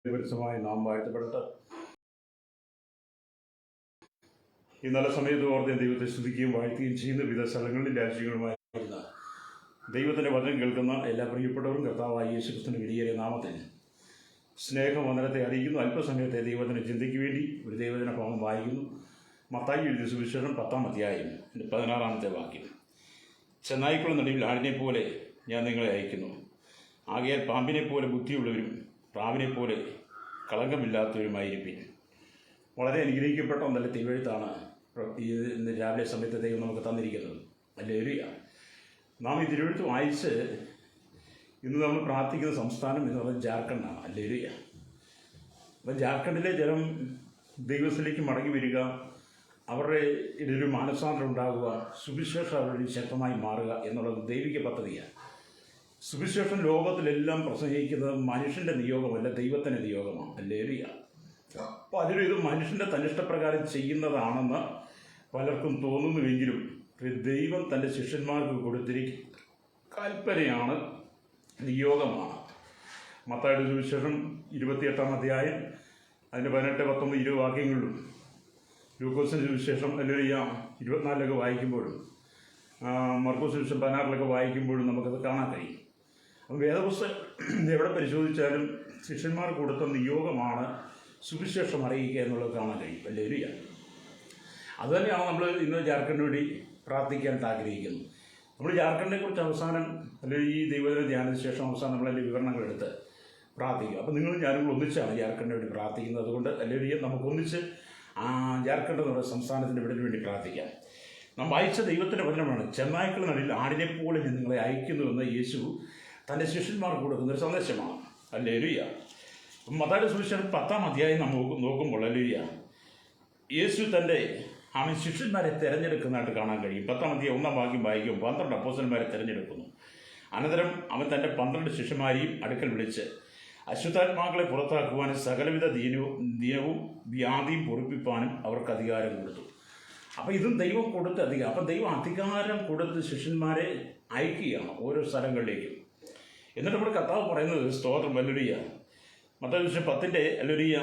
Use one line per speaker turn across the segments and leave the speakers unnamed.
പരിസരമായി നാം വാഴ്ത്തപ്പെടട്ടെ. ഈ നല്ല സമയത്ത് ഓർത്ത് ദൈവത്തെ സ്തുതിക്കുകയും വാഴ്ത്തുകയും ചെയ്യുന്ന വിവിധ സ്ഥലങ്ങളിലും രാജ്യങ്ങളുമായിരുന്ന ദൈവത്തിൻ്റെ വചനം കേൾക്കുന്ന എല്ലാ പ്രിയപ്പെട്ടവരും കർത്താവായ യേശുക്രിസ്തുവിന്റെ വിലയേറിയ നാമത്തിൽ സ്നേഹവന്ദനത്തെ അറിയിക്കുന്നു. അല്പസമയത്തെ ദൈവത്തിൻ്റെ ചിന്തയ്ക്ക് വേണ്ടി ഒരു ദൈവജന ഭാഗം വായിക്കുന്നു. മത്തായി എഴുതിയ സുവിശേഷം 10-ാം അധ്യായം 16-ാമത്തെ വാക്യം. ചെന്നായ്ക്കളുടെ നടുവിൽ ആടിനെ പോലെ ഞാൻ നിങ്ങളെ അയക്കുന്നു. ആകയാൽ പാമ്പിനെ പോലെ ബുദ്ധിയുള്ളവരും പ്രാവിനെ പോലെ കളങ്കമില്ലാത്തവരുമായിരിക്കും. വളരെ അനുഗ്രഹിക്കപ്പെട്ട നല്ല തിരുവെഴുത്താണ് ഇന്ന് രാവിലെ സമയത്ത് ദൈവം നമുക്ക് തന്നിരിക്കുന്നത്. ഹല്ലേലൂയ. നാം ഈ തിരുവെഴുത്ത് വായിച്ച് ഇന്ന് നമ്മൾ പ്രാർത്ഥിക്കുന്ന സംസ്ഥാനം എന്ന് പറയുന്നത് ജാർഖണ്ഡാണ്. ഹല്ലേലൂയ. അപ്പം ജാർഖണ്ഡിലെ ജനം ദൈവത്തിലേക്ക് മടങ്ങി വരിക, അവരുടെ ഇതിലൊരു മാനസാന്തരം ഉണ്ടാകുക, സുവിശേഷം അവരുടെ ശക്തമായി മാറുക എന്നുള്ളത് ദൈവിക പദ്ധതിയാണ്. സുവിശേഷം ലോകത്തിലെല്ലാം പ്രസംഗിക്കുന്നത് മനുഷ്യൻ്റെ നിയോഗമല്ല, ദൈവത്തിൻ്റെ നിയോഗമാണ്. ഹല്ലേലൂയ. അപ്പോൾ അതിലും ഇത് മനുഷ്യൻ്റെ തന്നിഷ്ടപ്രകാരം ചെയ്യുന്നതാണെന്ന് പലർക്കും തോന്നുന്നുവെങ്കിലും ദൈവം തൻ്റെ ശിഷ്യന്മാർക്ക് കൊടുത്തിരിക്കുന്ന കൽപ്പനയാണ്, നിയോഗമാണ്. മത്തായിയുടെ സുവിശേഷം 28-ാം അധ്യായം അതിൻ്റെ 18, 19, 20 വാക്യങ്ങളിലും ലൂക്കോസിൻ്റെ സുവിശേഷം ഹല്ലേലൂയ 24-ലൊക്കെ വായിക്കുമ്പോഴും മർക്കോസ് സുവിശേഷം 16-ലൊക്കെ വായിക്കുമ്പോഴും നമുക്കത് കാണാൻ കഴിയും. അപ്പം വേദപുസ്തകം എവിടെ പരിശോധിച്ചാലും ശിഷ്യന്മാർ കൊടുത്ത നിയോഗമാണ് സുവിശേഷം അറിയിക്കുക എന്നുള്ളത് കാണാൻ കഴിയും. ഹല്ലേലൂയ. അതുതന്നെയാണ് നമ്മൾ ഇന്ന് ജാർഖണ്ഡിന് വേണ്ടി പ്രാർത്ഥിക്കാനായിട്ട് ആഗ്രഹിക്കുന്നത്. നമ്മൾ ജാർഖണ്ഡിനെക്കുറിച്ച് അവസാനം അല്ലെങ്കിൽ ഈ ദൈവദിന ധ്യാനത്തിന് ശേഷം അവസാനം നമ്മളതിൻ്റെ വിവരണങ്ങളെടുത്ത് പ്രാർത്ഥിക്കും. അപ്പോൾ നിങ്ങളും ഞാനും ഒന്നിച്ചാണ് ജാർഖണ്ഡിന് വേണ്ടി പ്രാർത്ഥിക്കുന്നത്. അതുകൊണ്ട് ഹല്ലേലൂയ നമുക്കൊന്നിച്ച് ജാർഖണ്ഡ് എന്നുള്ള സംസ്ഥാനത്തിൻ്റെ വിടലിന് വേണ്ടി പ്രാർത്ഥിക്കാം. നാം വായിച്ച ദൈവത്തിൻ്റെ വചനമാണ്, ചെന്നായ്ക്കളുടെ നടുവിൽ ആടിനെ പോലെ ഞാൻ നിങ്ങളെ അയക്കുന്നുവെന്ന് യേശു തൻ്റെ ശിഷ്യന്മാർക്ക് കൊടുക്കുന്നൊരു സന്ദേശമാണ്. ഹല്ലേലൂയ. മത്തായിയുടെ സുവിശേഷം 10-ാം അധ്യായം നാം നോക്കുമ്പോൾ ഹല്ലേലൂയ യേശു തൻ്റെ ശിഷ്യന്മാരെ തിരഞ്ഞെടുക്കുന്നതായിട്ട് കാണാൻ കഴിയും. 10-ാം അധ്യായം 1-ാം വാക്യം വായിക്കും. 12 അപ്പോസ്തലന്മാരെ തിരഞ്ഞെടുക്കുന്നു. അനന്തരം അവൻ തൻ്റെ 12 ശിഷ്യന്മാരെയും അടുക്കൽ വിളിച്ച് അശുദ്ധാത്മാക്കളെ പുറത്താക്കുവാനും സകലവിധ ദീനവും വ്യാധിയും പൊറിപ്പിപ്പാനും അവർക്ക് അധികാരം കൊടുത്തു. അപ്പം ഇതും ദൈവം കൊടുത്ത അധികാരം. അപ്പം ദൈവം അധികാരം കൊടുത്ത് ശിഷ്യന്മാരെ അയക്കുകയാണ് ഓരോ സ്ഥലങ്ങളിലേക്കും. എന്നിട്ട് നമ്മുടെ കർത്താവ് പറയുന്നത് സ്തോത്രം ഹല്ലേലൂയ. മത്തായി സുവിശേഷം 10-ന്റെ ഹല്ലേലൂയ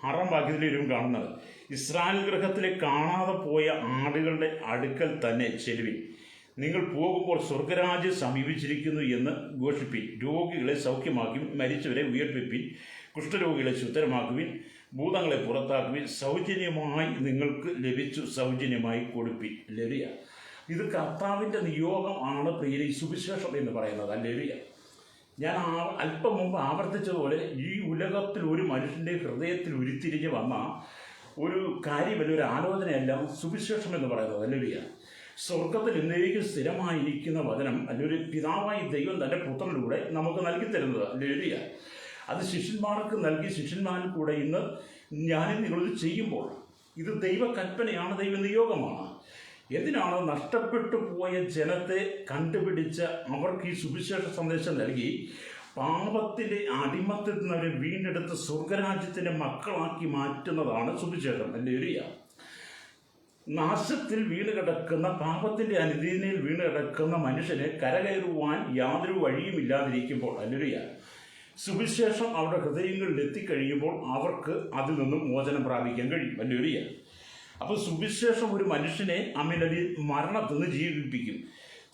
6-ാം വാക്യത്തിലും കാണുന്നത്, ഇസ്രായേൽ ഗൃഹത്തിലെ കാണാതെ പോയ ആടുകളുടെ അടുക്കൽ തന്നെ ചെല്ലുവിൻ. നിങ്ങൾ പോകുമ്പോൾ സ്വർഗരാജ്യം സമീപിച്ചിരിക്കുന്നു എന്ന് ഘോഷിപ്പിൻ. രോഗികളെ സൗഖ്യമാക്കുവിൻ, മരിച്ചവരെ ഉയർപ്പിപ്പിൻ, കുഷ്ഠരോഗികളെ ശുദ്ധമാക്കുവിൻ, ഭൂതങ്ങളെ പുറത്താക്കുവിൻ. സൗജന്യമായി നിങ്ങൾക്ക് ലഭിച്ചു, സൗജന്യമായി കൊടുപ്പിൻ. ഹല്ലേലൂയ. ഇത് കർത്താവിൻ്റെ നിയോഗം ആണ് പ്രിയരെ ഈ സുവിശേഷം എന്ന് പറയുന്നത്. ഹല്ലേലൂയ. ഞാൻ അല്പം മുമ്പ് ആവർത്തിച്ചതുപോലെ ഈ ഉലകത്തിൽ ഒരു മനുഷ്യൻ്റെ ഹൃദയത്തിൽ ഉരുത്തിരിഞ്ഞ് വന്ന ഒരു കാര്യമല്ല, ഒരു ആലോചനയല്ല സുവിശേഷം എന്ന് പറയുന്നത്. ഹല്ലേലൂയ. സ്വർഗത്തിൽ എന്നേക്കും സ്ഥിരമായിരിക്കുന്ന വചനം അല്ലെങ്കിൽ പിതാവായി ദൈവം തൻ്റെ പുത്രനിലൂടെ നമുക്ക് നൽകി തരുന്നത്. ഹല്ലേലൂയ. അത് ശിഷ്യന്മാർക്ക് നൽകി, ശിഷ്യന്മാരിൽ കൂടെ ഇന്ന് ഞാനും നിങ്ങളിത് ചെയ്യുമ്പോൾ ഇത് ദൈവകൽപ്പനയാണ്, ദൈവ നിയോഗമാണ്. എന്തിനാണ് നഷ്ടപ്പെട്ടു പോയ ജനത്തെ കണ്ടുപിടിച്ച് അവർക്ക് ഈ സുവിശേഷ സന്ദേശം നൽകി പാപത്തിൻ്റെ അടിമത്തിൽ നിന്ന് അവരെ വീണ്ടെടുത്ത് സ്വർഗരാജ്യത്തിൻ്റെ മക്കളാക്കി മാറ്റുന്നതാണ് സുവിശേഷം. ഹല്ലേലൂയ. നാശത്തിൽ വീണ് കിടക്കുന്ന, പാപത്തിൻ്റെ അനുദീനയിൽ വീണ് കിടക്കുന്ന മനുഷ്യനെ കരകയറുവാൻ യാതൊരു വഴിയുമില്ലാതിരിക്കുമ്പോൾ ഹല്ലേലൂയ സുവിശേഷം അവരുടെ ഹൃദയങ്ങളിൽ എത്തിക്കഴിയുമ്പോൾ അവർക്ക് അതിൽ നിന്നും മോചനം പ്രാപിക്കാൻ കഴിയും. ഹല്ലേലൂയ. അപ്പോൾ സുവിശേഷം ഒരു മനുഷ്യനെ മരണത്തിൽ നിന്ന് ജീവിപ്പിക്കും.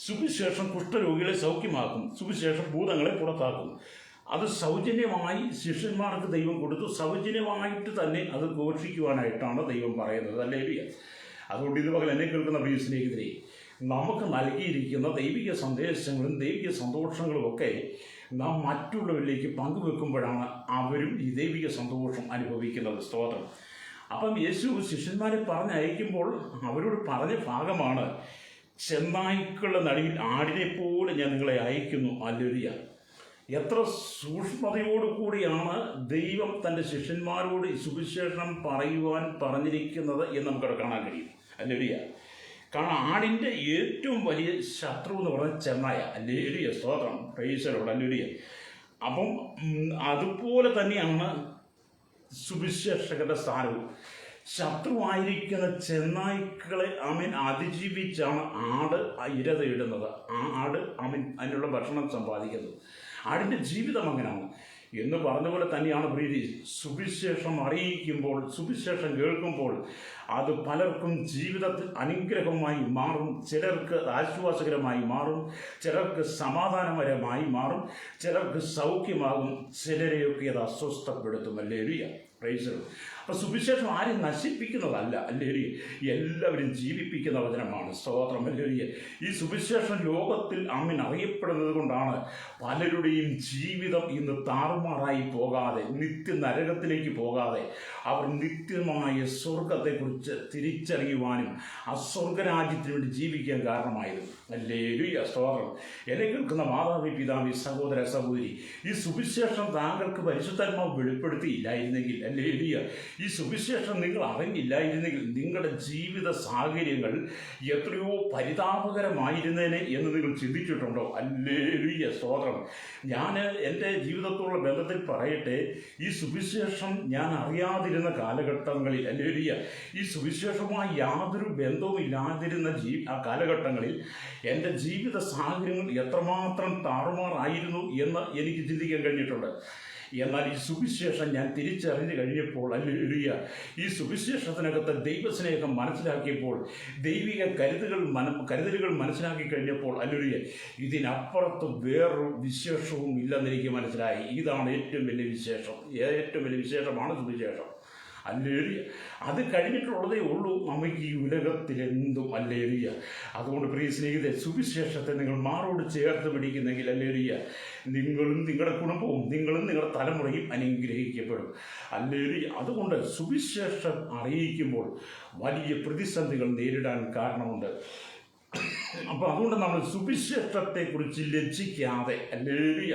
സുവിശേഷം കുഷ്ഠരോഗികളെ സൗഖ്യമാക്കും. സുവിശേഷം ഭൂതങ്ങളെ പുറത്താക്കും. അത് സൗജന്യമായി ശിഷ്യന്മാർക്ക് ദൈവം കൊടുത്തു. സൗജന്യമായിട്ട് തന്നെ അത് ഘോഷിക്കുവാനായിട്ടാണ് ദൈവം പറയുന്നത്. ഹല്ലേലൂയ. അതുകൊണ്ട് ഇതുപകൽ എന്നെ കേൾക്കുന്ന പ്രിയ സ്നേഹിതരെ, നമുക്ക് നൽകിയിരിക്കുന്ന ദൈവിക സന്ദേശങ്ങളും ദൈവിക സന്തോഷങ്ങളും ഒക്കെ നാം മറ്റുള്ളവരിലേക്ക് പങ്കുവെക്കുമ്പോഴാണ് അവരും ഈ ദൈവിക സന്തോഷം അനുഭവിക്കുന്നത്. സ്തോത്രം. അപ്പം യേശു ശിഷ്യന്മാരെ പറഞ്ഞയക്കുമ്പോൾ അവരോട് പറഞ്ഞ ഭാഗമാണ്, ചെന്നായ്ക്കളുടെ നടുവിൽ ആടിനെ പോലെ ഞാൻ നിങ്ങളെ അയക്കുന്നു. ഹല്ലേലൂയ. എത്ര സൂക്ഷ്മതയോടുകൂടിയാണ് ദൈവം തൻ്റെ ശിഷ്യന്മാരോട് സുവിശേഷം പറയുവാൻ പറഞ്ഞിരിക്കുന്നത് എന്ന് നമുക്കവിടെ കാണാൻ കഴിയും. ഹല്ലേലൂയ. കാരണം ആടിൻ്റെ ഏറ്റവും വലിയ ശത്രു എന്ന് പറയുന്നത് ചെന്നായ. ഹല്ലേലൂയ. സ്തോത്രം. Price the Lord. ഹല്ലേലൂയ. അപ്പം അതുപോലെ തന്നെയാണ് സുവിശേഷകരുടെ സ്ഥാനവും. ശത്രുവായിരിക്കുന്ന ചെന്നായ്ക്കളെ അതിജീവിച്ചാണ് ആട് ഇര തേടുന്നത്. ആ ആട് അതിനുള്ള ഭക്ഷണം സമ്പാദിക്കുന്നത്. ആടിൻ്റെ ജീവിതം അങ്ങനെയാണ്. എന്ന് പറഞ്ഞ പോലെ തന്നെയാണ് പ്രീതി. സുവിശേഷം അറിയിക്കുമ്പോൾ, സുവിശേഷം കേൾക്കുമ്പോൾ അത് പലർക്കും ജീവിതത്തിൽ അനുഗ്രഹമായി മാറും. ചിലർക്ക് ആശ്വാസകരമായി മാറും, ചിലർക്ക് സമാധാനപരമായി മാറും, ചിലർക്ക് സൗഖ്യമാകും, ചിലരെയൊക്കെ അത് അസ്വസ്ഥപ്പെടുത്തും. Hallelujah, praise the Lord. അപ്പോൾ സുവിശേഷം ആരും നശിപ്പിക്കുന്നതല്ല, ഹല്ലേലൂയ, എല്ലാവരും ജീവിപ്പിക്കുന്ന വചനമാണ്. സ്തോത്രം, ഹല്ലേലൂയ. ഈ സുവിശേഷം ലോകത്തിൽ അറിയപ്പെടുന്നത് കൊണ്ടാണ് പലരുടെയും ജീവിതം ഇന്ന് താറുമാറായി പോകാതെ, നിത്യ നരകത്തിലേക്ക് പോകാതെ അവർ നിത്യമായ സ്വർഗത്തെക്കുറിച്ച് തിരിച്ചറിയുവാനും ആ സ്വർഗരാജ്യത്തിന് വേണ്ടി ജീവിക്കാൻ കാരണമായിരുന്നു. ഹല്ലേലൂയ, സ്തോത്രം. എന്നെ കേൾക്കുന്ന മാതാവി, പിതാവി, സഹോദര, സഹോദരി, ഈ സുവിശേഷം താങ്കൾക്ക് പരിശുദ്ധാത്മാവ് വെളിപ്പെടുത്തിയില്ലായിരുന്നെങ്കിൽ, ഹല്ലേലൂയ, ഈ സുവിശേഷം നിങ്ങൾ അറിഞ്ഞില്ലായിരുന്നെങ്കിൽ നിങ്ങളുടെ ജീവിത സാഹചര്യങ്ങൾ എത്രയോ പരിതാപകരമായിരുന്നേനെ എന്ന് നിങ്ങൾ ചിന്തിച്ചിട്ടുണ്ടോ? ഹല്ലേലൂയ, സ്തോത്രം. ഞാൻ എൻ്റെ ജീവിതത്തോടുള്ള ബന്ധത്തിൽ പറയട്ടെ, ഈ സുവിശേഷം ഞാൻ അറിയാതിരുന്ന കാലഘട്ടങ്ങളിൽ, ഹല്ലേലൂയ, ഈ സുവിശേഷവുമായി യാതൊരു ബന്ധവുമില്ലാതിരുന്ന ആ കാലഘട്ടങ്ങളിൽ എൻ്റെ ജീവിത സാഹചര്യങ്ങൾ എത്രമാത്രം താറുമാറായിരുന്നു എന്ന് എനിക്ക് ചിന്തിക്കാൻ കഴിഞ്ഞിട്ടുണ്ട്. എന്നാൽ ഈ സുവിശേഷം ഞാൻ തിരിച്ചറിഞ്ഞു കഴിഞ്ഞപ്പോൾ, ഹല്ലേലൂയ, ഈ സുവിശേഷത്തിനകത്ത് ദൈവസ്നേഹം മനസ്സിലാക്കിയപ്പോൾ, ദൈവിക കരുതലുകൾ മനസ്സിലാക്കി കഴിഞ്ഞപ്പോൾ, ഹല്ലേലൂയ, ഇതിനപ്പുറത്ത് വേറൊരു വിശേഷവും ഇല്ലെന്ന് എനിക്ക് മനസ്സിലായി. ഇതാണ് ഏറ്റവും വലിയ വിശേഷം. ഏറ്റവും വലിയ വിശേഷമാണ് സുവിശേഷം. ഹല്ലേലൂയ. അത് കഴിഞ്ഞിട്ടുള്ളതേ ഉള്ളൂ നമുക്ക് ഈ ഉലകത്തിലെന്തും. ഹല്ലേലൂയ. അതുകൊണ്ട് പ്രിയ സ്നേഹിതരെ, സുവിശേഷത്തെ നിങ്ങൾ മാറോട് ചേർത്ത് പിടിക്കുന്നെങ്കിൽ, ഹല്ലേലൂയ, നിങ്ങളും നിങ്ങളുടെ കുടുംബവും നിങ്ങളും നിങ്ങളുടെ തലമുറയും അനുഗ്രഹിക്കപ്പെടും. ഹല്ലേലൂയ. അതുകൊണ്ട് സുവിശേഷം അറിയിക്കുമ്പോൾ വലിയ പ്രതിസന്ധികൾ നേരിടാൻ കാരണമുണ്ട്. അപ്പോൾ അതുകൊണ്ട് നമ്മൾ സുവിശേഷത്തെക്കുറിച്ച് ലജ്ജിക്കാതെ, ഹല്ലേലൂയ,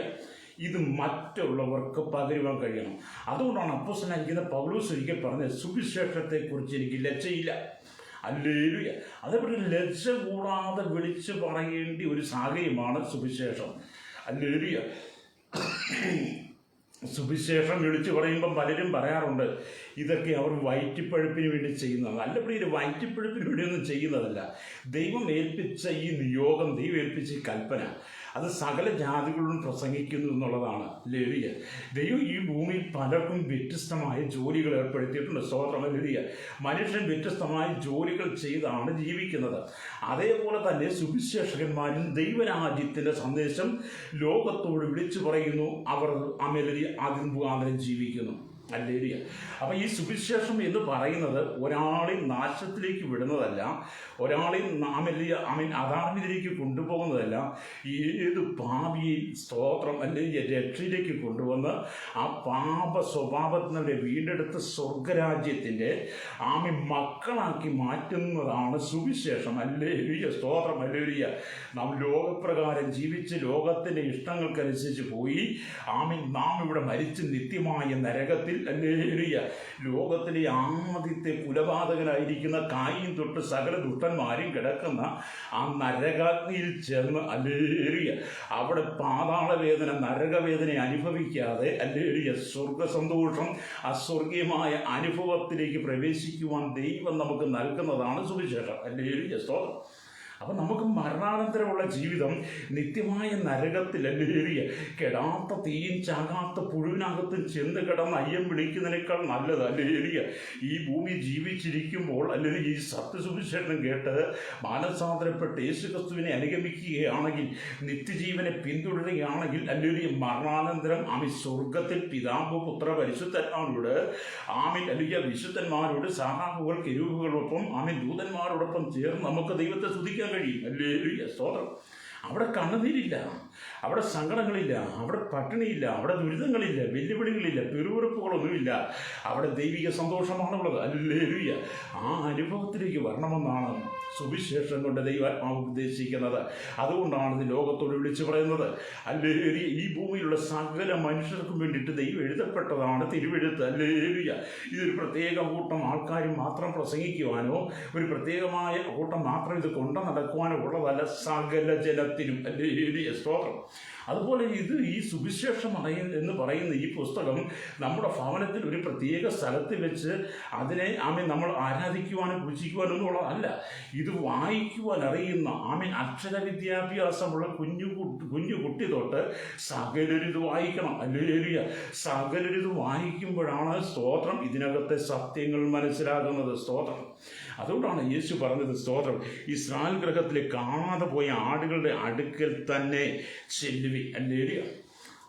ഇത് മറ്റുള്ളവർക്ക് പകരുവാൻ കഴിയണം. അതുകൊണ്ടാണ് അപ്പോസ്തലനായിരിക്കുന്ന പൗലോസ് ഒരിക്കൽ പറഞ്ഞത്, സുവിശേഷത്തെക്കുറിച്ച് എനിക്ക് ലജ്ജയില്ല. ഹല്ലേലൂയ. അതേപോലെ ലജ്ജ കൂടാതെ വിളിച്ചു പറയേണ്ട ഒരു സാഹചര്യമാണ് സുവിശേഷം. ഹല്ലേലൂയ. സുവിശേഷം വിളിച്ചു പറയുമ്പം പലരും പറയാറുണ്ട്, ഇതൊക്കെ അവർ വയറ്റിപ്പഴുപ്പിന് വേണ്ടി ചെയ്യുന്നതാണ്. അല്ല പ്രിയരെ, വയറ്റിപ്പഴുപ്പിന് വേണ്ടിയൊന്നും ചെയ്യുന്നതല്ല. ദൈവം ഏൽപ്പിച്ച ഈ നിയോഗം, ദൈവം ഏൽപ്പിച്ച ഈ കൽപ്പന, അത് സകല ജാതികളോടും പ്രസംഗിക്കുന്നു എന്നുള്ളതാണ്. ഹല്ലേലൂയ. ദൈവം ഈ ഭൂമിയിൽ പലർക്കും വ്യത്യസ്തമായ ജോലികൾ ഏർപ്പെടുത്തിയിട്ടുണ്ട്. സ്തോത്രം, ഹല്ലേലൂയ. മനുഷ്യൻ വ്യത്യസ്തമായ ജോലികൾ ചെയ്താണ് ജീവിക്കുന്നത്. അതേപോലെ തന്നെ സുവിശേഷകന്മാരും ദൈവരാജ്യത്തിൻ്റെ സന്ദേശം ലോകത്തോട് വിളിച്ചു പറയുന്നു. അവർ അതിന് മുഖാന്തരം ജീവിക്കുന്നു. ഹല്ലേലൂയ. അപ്പോൾ ഈ സുവിശേഷം എന്ന് പറയുന്നത് ഒരാളെ നാശത്തിലേക്ക് വിടുന്നതല്ല, ഒരാളെ അധാർമ്മികതയിലേക്ക് കൊണ്ടുപോകുന്നതല്ല. ഏത് പാപിയെ, സ്തോത്രം, അല്ലെങ്കിൽ രക്ഷയിലേക്ക് കൊണ്ടുവന്ന് ആ പാപ സ്വഭാവത്തിൽ നിന്ന് വീണ്ടെടുത്ത് സ്വർഗരാജ്യത്തിൻ്റെ മക്കളാക്കി മാറ്റുന്നതാണ് സുവിശേഷം. ഹല്ലേലൂയ, സ്തോത്രം, ഹല്ലേലൂയ. നാം ലോകപ്രകാരം ജീവിച്ച് ലോകത്തിൻ്റെ ഇഷ്ടങ്ങൾക്കനുസരിച്ച് പോയി നാം ഇവിടെ മരിച്ച് നിത്യമായ നരകത്തിൽ, ഹല്ലേലൂയ, ലോകത്തിലെ ആദ്യത്തെ കുലപാതകനായിരിക്കുന്ന കായീൻ തൊട്ട് സകല ദുഷ്ടന്മാരും കിടക്കുന്ന ആ നരകാഗ്നിയിൽ ചെന്ന്, ഹല്ലേലൂയ, അവിടെ പാതാളവേദന, നരകവേദന അനുഭവിക്കാതെ, ഹല്ലേലൂയ, സ്വർഗസന്തോഷം, അസ്വർഗീയമായ അനുഭവത്തിലേക്ക് പ്രവേശിക്കുവാൻ ദൈവം നമുക്ക് നൽകുന്നതാണ് സുവിശേഷം. ഹല്ലേലൂയ, സ്തോത്രം. അപ്പം നമുക്ക് മരണാനന്തരമുള്ള ജീവിതം നിത്യമായ നരകത്തിൽ, ഹല്ലേലൂയ, കെടാത്ത തീയും ചാകാത്ത പുഴുവിനകത്തും ചെന്ന് കിടന്ന് അയ്യം വിളിക്കുന്നതിനേക്കാൾ നല്ലത്, ഹല്ലേലൂയ, ഈ ഭൂമി ജീവിച്ചിരിക്കുമ്പോൾ, അല്ലെങ്കിൽ ഈ സത്യസുവിശേഷം കേട്ട് മാനസാന്തരപ്പെട്ട് യേശുക്രിസ്തുവിനെ അനുഗമിക്കുകയാണെങ്കിൽ, നിത്യജീവനെ പിന്തുടരുകയാണെങ്കിൽ, ഹല്ലേലൂയ, മരണാനന്തരം സ്വർഗത്തിൽ പിതാവ്, പുത്ര, പരിശുദ്ധന്മാരോട്, ഹല്ലേലൂയ, വിശുദ്ധന്മാരോട്, സഹാബുകൾ, കെരൂബുകളോടൊപ്പം, ദൂതന്മാരോടൊപ്പം ചേർന്ന് നമുക്ക് ദൈവത്തെ സ്തുതിക്കാൻ കഴിയും. ഹല്ലേലൂയ, സ്തോത്രം. അവിടെ കണ്ണുനീരില്ല, അവിടെ സങ്കടങ്ങളില്ല, അവിടെ പട്ടിണിയില്ല, അവിടെ ദുരിതങ്ങളില്ല, വെല്ലുവിളികളില്ല, പിറുപിറുപ്പുകളൊന്നുമില്ല. അവിടെ ദൈവിക സന്തോഷമാണുള്ളത്. ഹല്ലേലൂയ. ആ അനുഭവത്തിലേക്ക് വരണമെന്നാണ് സുവിശേഷം കൊണ്ട് ദൈവാത്മാവ് ഉദ്ദേശിക്കുന്നത്. അതുകൊണ്ടാണ് ഇത് ലോകത്തോട് വിളിച്ചു പറയുന്നത്. ഹല്ലേലൂയ. ഈ ഭൂമിയിലുള്ള സകല മനുഷ്യർക്കും വേണ്ടിയിട്ട് ദൈവം എഴുതപ്പെട്ടതാണ് തിരുവെഴുത്ത്. ഹല്ലേലൂയ. ഇതൊരു പ്രത്യേക കൂട്ടം ആൾക്കാർ മാത്രം പ്രസംഗിക്കുവാനോ ഒരു പ്രത്യേകമായ കൂട്ടം മാത്രം ഇത് കൊണ്ടു നടക്കുവാനോ ഉള്ളതല്ല, സകല ജനത്തിനും. ഹല്ലേലൂയ, സ്തോത്രം. അതുപോലെ ഈ സുവിശേഷം എന്ന് പറയുന്ന ഈ പുസ്തകം നമ്മുടെ ഭവനത്തിൽ ഒരു പ്രത്യേക സ്ഥലത്ത് വെച്ച് അതിനെ നമ്മൾ ആരാധിക്കുവാനും പൂജിക്കുവാനും ഒന്നുള്ളതല്ല. ഇത് വായിക്കുവാൻ അറിയുന്ന അക്ഷര വിദ്യാഭ്യാസമുള്ള കുഞ്ഞു കുട്ടി തൊട്ട് സകലരും ഇത് വായിക്കണം. ഹല്ലേലൂയ. സകലരും ഇത് വായിക്കുമ്പോഴാണ് സ്തോത്രം ഇതിനകത്തെ സത്യങ്ങൾ മനസ്സിലാകുന്നത്. സ്തോത്രം. അതുകൊണ്ടാണ് യേശു പറഞ്ഞത് സ്തോത്രം, ഇസ്രായേൽ ഗൃഹത്തിലെ കാണാതെ പോയ ആടുകളുടെ അടുക്കൽ തന്നെ ചെല്ലുവിൻ. ഹല്ലേലൂയ.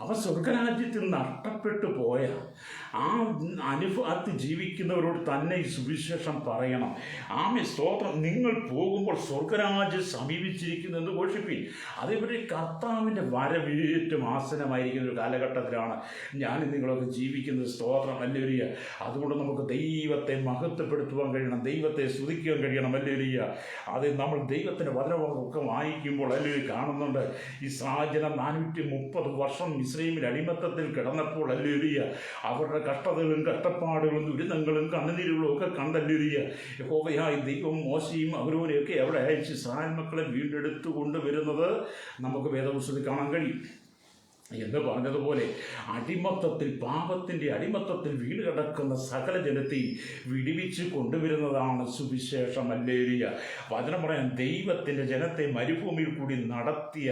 അവ സ്വർഗരാജ്യത്തിൽ നഷ്ടപ്പെട്ടു പോയ ആ അനുഭവത്തിൽ ജീവിക്കുന്നവരോട് തന്നെ ഈ സുവിശേഷം പറയണം. സ്തോത്രം. നിങ്ങൾ പോകുമ്പോൾ സ്വർഗരാജ്യം സമീപിച്ചിരിക്കുന്നു എന്ന് ഘോഷിപ്പിൻ. അതേപോലെ കർത്താവിൻ്റെ വരവേറ്റവും ആസനമായിരിക്കുന്ന ഒരു കാലഘട്ടത്തിലാണ് ഞാൻ നിങ്ങളൊക്കെ ജീവിക്കുന്നത്. സ്തോത്രം. ഹല്ലേലൂയ. അതുകൊണ്ട് നമുക്ക് ദൈവത്തെ മഹത്വപ്പെടുത്തുവാൻ കഴിയണം, ദൈവത്തെ സ്തുതിക്കുവാൻ കഴിയണം. ഹല്ലേലൂയ. അത് നമ്മൾ ദൈവത്തിൻ്റെ വചനമൊക്കെ വായിക്കുമ്പോൾ ഹല്ലേലൂയ കാണുന്നുണ്ട്. ഇസ്രായേൽ ജനം 430 വർഷം ഇസ്രായേൽ അടിമത്തത്തിൽ കിടന്നപ്പോൾ ഹല്ലേലൂയ അവരുടെ കഷ്ടതകളും കഷ്ടപ്പാടുകളും ദുരിതങ്ങളും കണ്ണുനീരുകളും ഒക്കെ കണ്ടല്ലേലൂയ യഹോവയായ ദൈവം മോശയും അവരോനെയൊക്കെ അവിടെ അയച്ച് ഇസ്രായേൽ മക്കളെ വീണ്ടെടുത്തു കൊണ്ടുവരുന്നത് നമുക്ക് വേദപുസ്തകത്തിൽ കാണാൻ കഴിയും. എന്ന് പറഞ്ഞതുപോലെ പാപത്തിൻ്റെ അടിമത്തത്തിൽ വീട് കിടക്കുന്ന സകല ജനത്തെയും വിടിവിച്ച് കൊണ്ടുവരുന്നതാണ് സുവിശേഷം. ഹല്ലേലൂയ. വചനം പറയാൻ ദൈവത്തിൻ്റെ ജനത്തെ മരുഭൂമിയിൽ കൂടി നടത്തിയ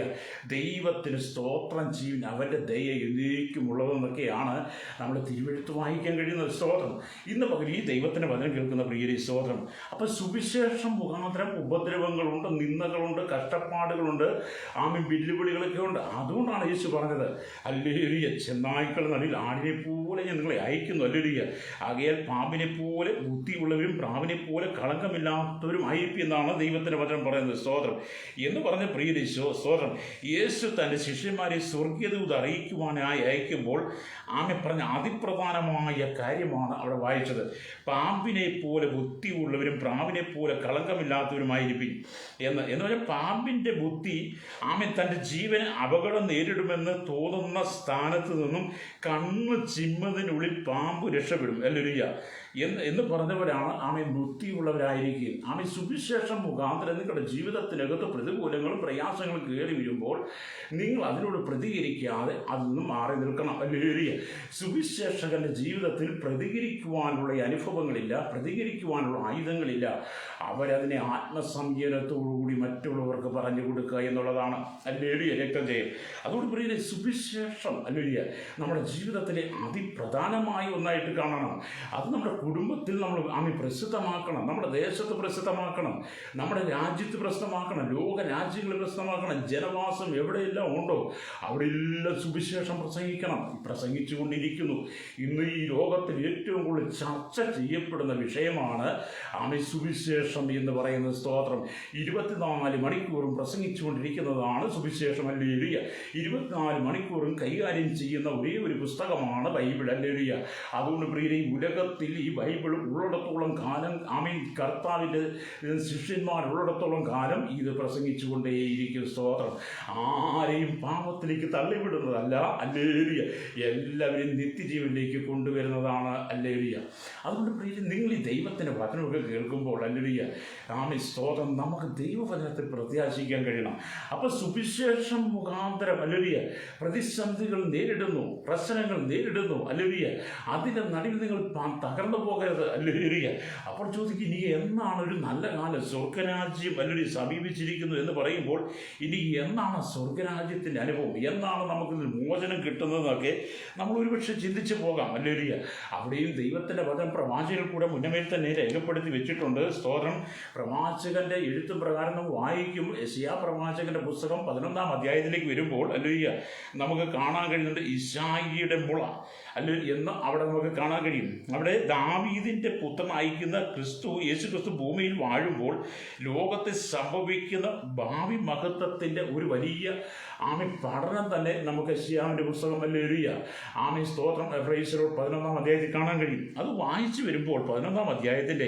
ദൈവത്തിന് സ്തോത്രം ചെയ്യും, അവൻ്റെ ദയ എന്നേക്കുമുള്ളതെന്നൊക്കെയാണ് നമ്മൾ തിരുവെഴുത്ത് വായിക്കാൻ കഴിയുന്നത്. സ്തോത്രം. ഇന്ന് പകൽ ഈ ദൈവത്തിൻ്റെ വചനം കേൾക്കുന്ന പ്രിയരെ സ്തോത്രം. അപ്പോൾ സുവിശേഷം മുഖാന്തരം ഉപദ്രവങ്ങളുണ്ട്, നിന്ദകളുണ്ട്, കഷ്ടപ്പാടുകളുണ്ട്, വെല്ലുവിളികളൊക്കെ ഉണ്ട്. അതുകൊണ്ടാണ് യേശു പറഞ്ഞത് ഹല്ലേലൂയ, ചെന്നായ്ക്കൾ നടുവിൽ ആടിനെ പോലെ ഞാൻ നിങ്ങളെ അയക്കുന്നു. ഹല്ലേലൂയ. ആകയാൽ പാമ്പിനെ പോലെ ബുദ്ധിയുള്ളവരും പ്രാവിനെ പോലെ കളങ്കമില്ലാത്തവരും ആയിരിക്കും എന്നാണ് ദൈവത്തിൻ്റെ വചനം പറയുന്നത്. സ്തോത്രം. എന്ന് പറഞ്ഞ പ്രിയ സ്തോത്രം, യേശു തൻ്റെ ശിഷ്യന്മാരെ സ്വർഗീയദൂത് അറിയിക്കുവാനായി അയക്കുമ്പോൾ പറഞ്ഞ അതിപ്രധാനമായ കാര്യമാണ് അവിടെ വായിച്ചത്. പാമ്പിനെ പോലെ ബുദ്ധിയുള്ളവരും പ്രാവിനെ പോലെ കളങ്കമില്ലാത്തവരുമായിരിക്കും എന്ന് പറഞ്ഞാൽ പാമ്പിൻ്റെ ബുദ്ധി തൻ്റെ ജീവന് അപകടം നേരിടുമെന്ന് തോന്നുന്ന സ്ഥാനത്ത് നിന്നും കണ്ണ് ചിമ്മതിനുള്ളിൽ പാമ്പ് രക്ഷപ്പെടും. ഹല്ലേലൂയ. എന്ന് പറഞ്ഞവരാണ് ബുദ്ധിയുള്ളവരായിരിക്കും. സുവിശേഷം മുഖാന്തരം നിങ്ങളുടെ ജീവിതത്തിനകത്ത് പ്രതികൂലങ്ങളും പ്രയാസങ്ങളും കയറി വരുമ്പോൾ നിങ്ങൾ അതിനോട് പ്രതികരിക്കാതെ അതിൽ നിന്നും മാറി നിൽക്കണം. ഹല്ലേലൂയ. സുവിശേഷകന്റെ ജീവിതത്തിൽ പ്രതികരിക്കുവാനുള്ള അനുഭവങ്ങളില്ല, പ്രതികരിക്കുവാനുള്ള ആയുധങ്ങളില്ല. അവരതിനെ ആത്മസംയമനത്തോടുകൂടി മറ്റുള്ളവർക്ക് പറഞ്ഞു കൊടുക്കുക എന്നുള്ളതാണ്. ഹല്ലേലൂയ. രക്തജയം. അതുകൊണ്ട് പ്രിയരെ, സുവിശേഷം ഹല്ലേലൂയ നമ്മുടെ ജീവിതത്തിലെ അതിപ്രധാനമായ ഒന്നായിട്ട് കാണണം. അത് നമ്മുടെ കുടുംബത്തിൽ നമ്മൾ പ്രസിദ്ധമാക്കണം, നമ്മുടെ ദേശത്ത് പ്രസിദ്ധമാക്കണം, നമ്മുടെ രാജ്യത്ത് പ്രസിദ്ധമാക്കണം, ലോക രാജ്യങ്ങളിൽ പ്രസിദ്ധമാക്കണം. ജനവാസം എവിടെയെല്ലാം ഉണ്ടോ അവിടെയെല്ലാം സുവിശേഷം പ്രസംഗിച്ചുകൊണ്ടിരിക്കുന്നു. ഇന്ന് ഈ ലോകത്തിൽ ഏറ്റവും കൂടുതൽ ചർച്ച ചെയ്യപ്പെടുന്ന വിഷയമാണ് സുവിശേഷം എന്ന് പറയുന്നത്. സ്തോത്രം. 24 മണിക്കൂറും പ്രസംഗിച്ചുകൊണ്ടിരിക്കുന്നതാണ് സുവിശേഷം. ഹല്ലേലൂയ. 24 മണിക്കൂറും കൈകാര്യം ചെയ്യുന്ന ഒരേ ഒരു പുസ്തകമാണ് ബൈബിൾ. ഹല്ലേലൂയ. അതുകൊണ്ട് പ്രിയരെ, ഉലകത്തിൽ ഈ ബൈബിൾ ഉള്ളിടത്തോളം കാലം കർത്താവിൻ്റെ ശിഷ്യന്മാരുള്ളിടത്തോളം കാലം ഇത് പ്രസംഗിച്ചുകൊണ്ടേയിരിക്കും. സ്തോത്രം. ആരെയും പാപത്തിലേക്ക് തള്ളിവിടുന്നതല്ല. ഹല്ലേലൂയ. എല്ലാവരെയും നിത്യജീവനിലേക്ക് കൊണ്ടുവരുന്നതാണ്. ഹല്ലേലൂയ. അതുകൊണ്ട് പ്രിയരെ, നിങ്ങൾ ഈ ദൈവത്തിൻ്റെ വചനമൊക്കെ കേൾക്കുമ്പോൾ ഹല്ലേലൂയ സ്തോത്രം, നമുക്ക് ദൈവവചനത്തിൽ പ്രത്യാശിക്കാൻ കഴിയണം. അപ്പോൾ സുവിശേഷം മുഖാന്തരം ഹല്ലേലൂയ പ്രതിസന്ധികൾ നേരിടുന്നു, പ്രശ്നങ്ങൾ നേരിടുന്നു. ഹല്ലേലൂയ. അതിൻ്റെ നടുവിൽ നിങ്ങൾ തകർന്നു പോകരുത്. ഹല്ലേലൂയ. അപ്പോൾ ചോദിക്കും, ഇനി എന്നാണ് ഒരു നല്ല കാലം, സ്വർഗരാജ്യം ഹല്ലേലൂയ സമീപിച്ചിരിക്കുന്നു എന്ന് പറയുമ്പോൾ ഇനി എന്നാണ് സ്വർഗരാജ്യത്തിൻ്റെ അനുഭവം, എന്നാണ് നമുക്ക് മോചനം കിട്ടുന്നതെന്നൊക്കെ നമ്മൾ ഒരുപക്ഷെ ചിന്തിച്ചു പോകാം. ഹല്ലേലൂയ. അവിടെയും ദൈവത്തിൻ്റെ വചനം പ്രവാചകൻ കൂടെ മുന്നമേൽ തന്നെ രേഖപ്പെടുത്തി വെച്ചിട്ടുണ്ട്. സ്തോത്രം. പ്രവാചകന്റെ എഴുത്തും പ്രകാരം നമ്മൾ വായിക്കും. യെശയ്യാ പ്രവാചകന്റെ പുസ്തകം 11-ാം അധ്യായത്തിലേക്ക് വരുമ്പോൾ ഹല്ലേലൂയ നമുക്ക് കാണാൻ കഴിയുന്നുണ്ട് ഇശായിയുടെ മുള എന്ന് അവിടെ നമുക്ക് കാണാൻ കഴിയും. അവിടെ ദാവീദിന്റെ പുത്രനായിരിക്കുന്ന യേശു ക്രിസ്തു ഭൂമിയിൽ വാഴുമ്പോൾ ലോകത്തെ സംഭവിക്കുന്ന ഭാവി മഹത്വത്തിന്റെ ഒരു വലിയ പഠനം തന്നെ നമുക്ക് യെശയ്യാവിന്റെ പുസ്തകം ഹല്ലേലൂയ സ്തോത്രം 11-ാം അധ്യായത്തിൽ കാണാൻ കഴിയും. അത് വായിച്ചു വരുമ്പോൾ 11-ാം അധ്യായത്തിന്റെ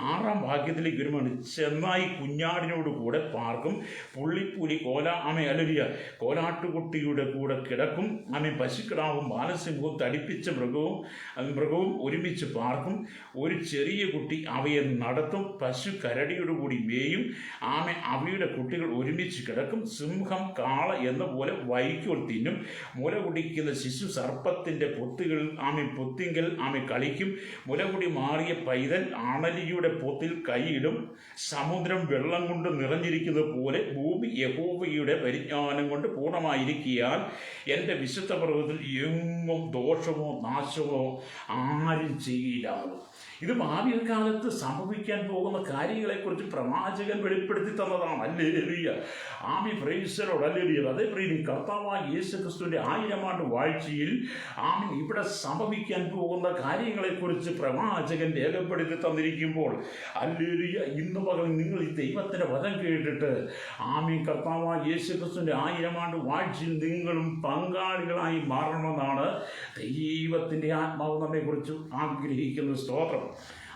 6-ാം വാക്യത്തിലേക്ക് വരുമ്പോൾ ചെന്നായി കുഞ്ഞാടിനോട് കൂടെ പാർക്കും, പുള്ളിപ്പൂലി ഹല്ലേലൂയ കോലാട്ടുകുട്ടിയുടെ കൂടെ കിടക്കും, പശുക്കിടാവും ബാലസിംഹവും തടിപ്പ തടിപ്പിച്ച മൃഗവും ഒരുമിച്ച് പാർക്കും. ഒരു ചെറിയ കുട്ടി അവയെ നടത്തും. പശു കരടിയോട് കൂടി മേയും. അവയുടെ കുട്ടികൾ ഒരുമിച്ച് കിടക്കും. സിംഹം കാള എന്ന പോലെ വൈക്കോൽ തിന്നും. മുല കുടിക്കുന്ന ശിശു സർപ്പത്തിൻ്റെ പൊത്തിങ്കൽ കളിക്കും. മുലകുടി മാറിയ പൈതൽ അണലിയുടെ പൊത്തിൽ കൈയിടും. സമുദ്രം വെള്ളം കൊണ്ട് നിറഞ്ഞിരിക്കുന്നത് പോലെ ഭൂമി യഹോവയുടെ പരിജ്ഞാനം കൊണ്ട് പൂർണ്ണമായിരിക്കിയാൽ എൻ്റെ വിശുദ്ധ പർവ്വതത്തിൽ എങ്ങും ദോഷമോ നാശമോ ആരും ചെയ്യില്ല. ഇത് ഭാവി കാലത്ത് സംഭവിക്കാൻ പോകുന്ന കാര്യങ്ങളെക്കുറിച്ച് പ്രവാചകൻ വെളിപ്പെടുത്തി തന്നതാണ്. Hallelujah. Praise the Lord. Hallelujah. അതേ പ്രിയ കർത്താവായ യേശുക്രിസ്തുവിൻ്റെ 1000 ആണ്ട് വാഴ്ചയിൽ ഇവിടെ സംഭവിക്കാൻ പോകുന്ന കാര്യങ്ങളെക്കുറിച്ച് പ്രവാചകൻ രേഖപ്പെടുത്തി തന്നിരിക്കുമ്പോൾ ഹല്ലേലൂയ, ഇന്ന് പകൽ നിങ്ങൾ ഈ ദൈവത്തിൻ്റെ വചനം കേട്ടിട്ട് കർത്താവായ യേശുക്രിസ്തുവിൻ്റെ 1000 ആണ്ട് വാഴ്ചയിൽ നിങ്ങളും പങ്കാളികളായി മാറണമെന്നാണ് ദൈവത്തിൻ്റെ ആത്മാവ് നമ്മെക്കുറിച്ച് ആഗ്രഹിക്കുന്ന സ്തോത്രം.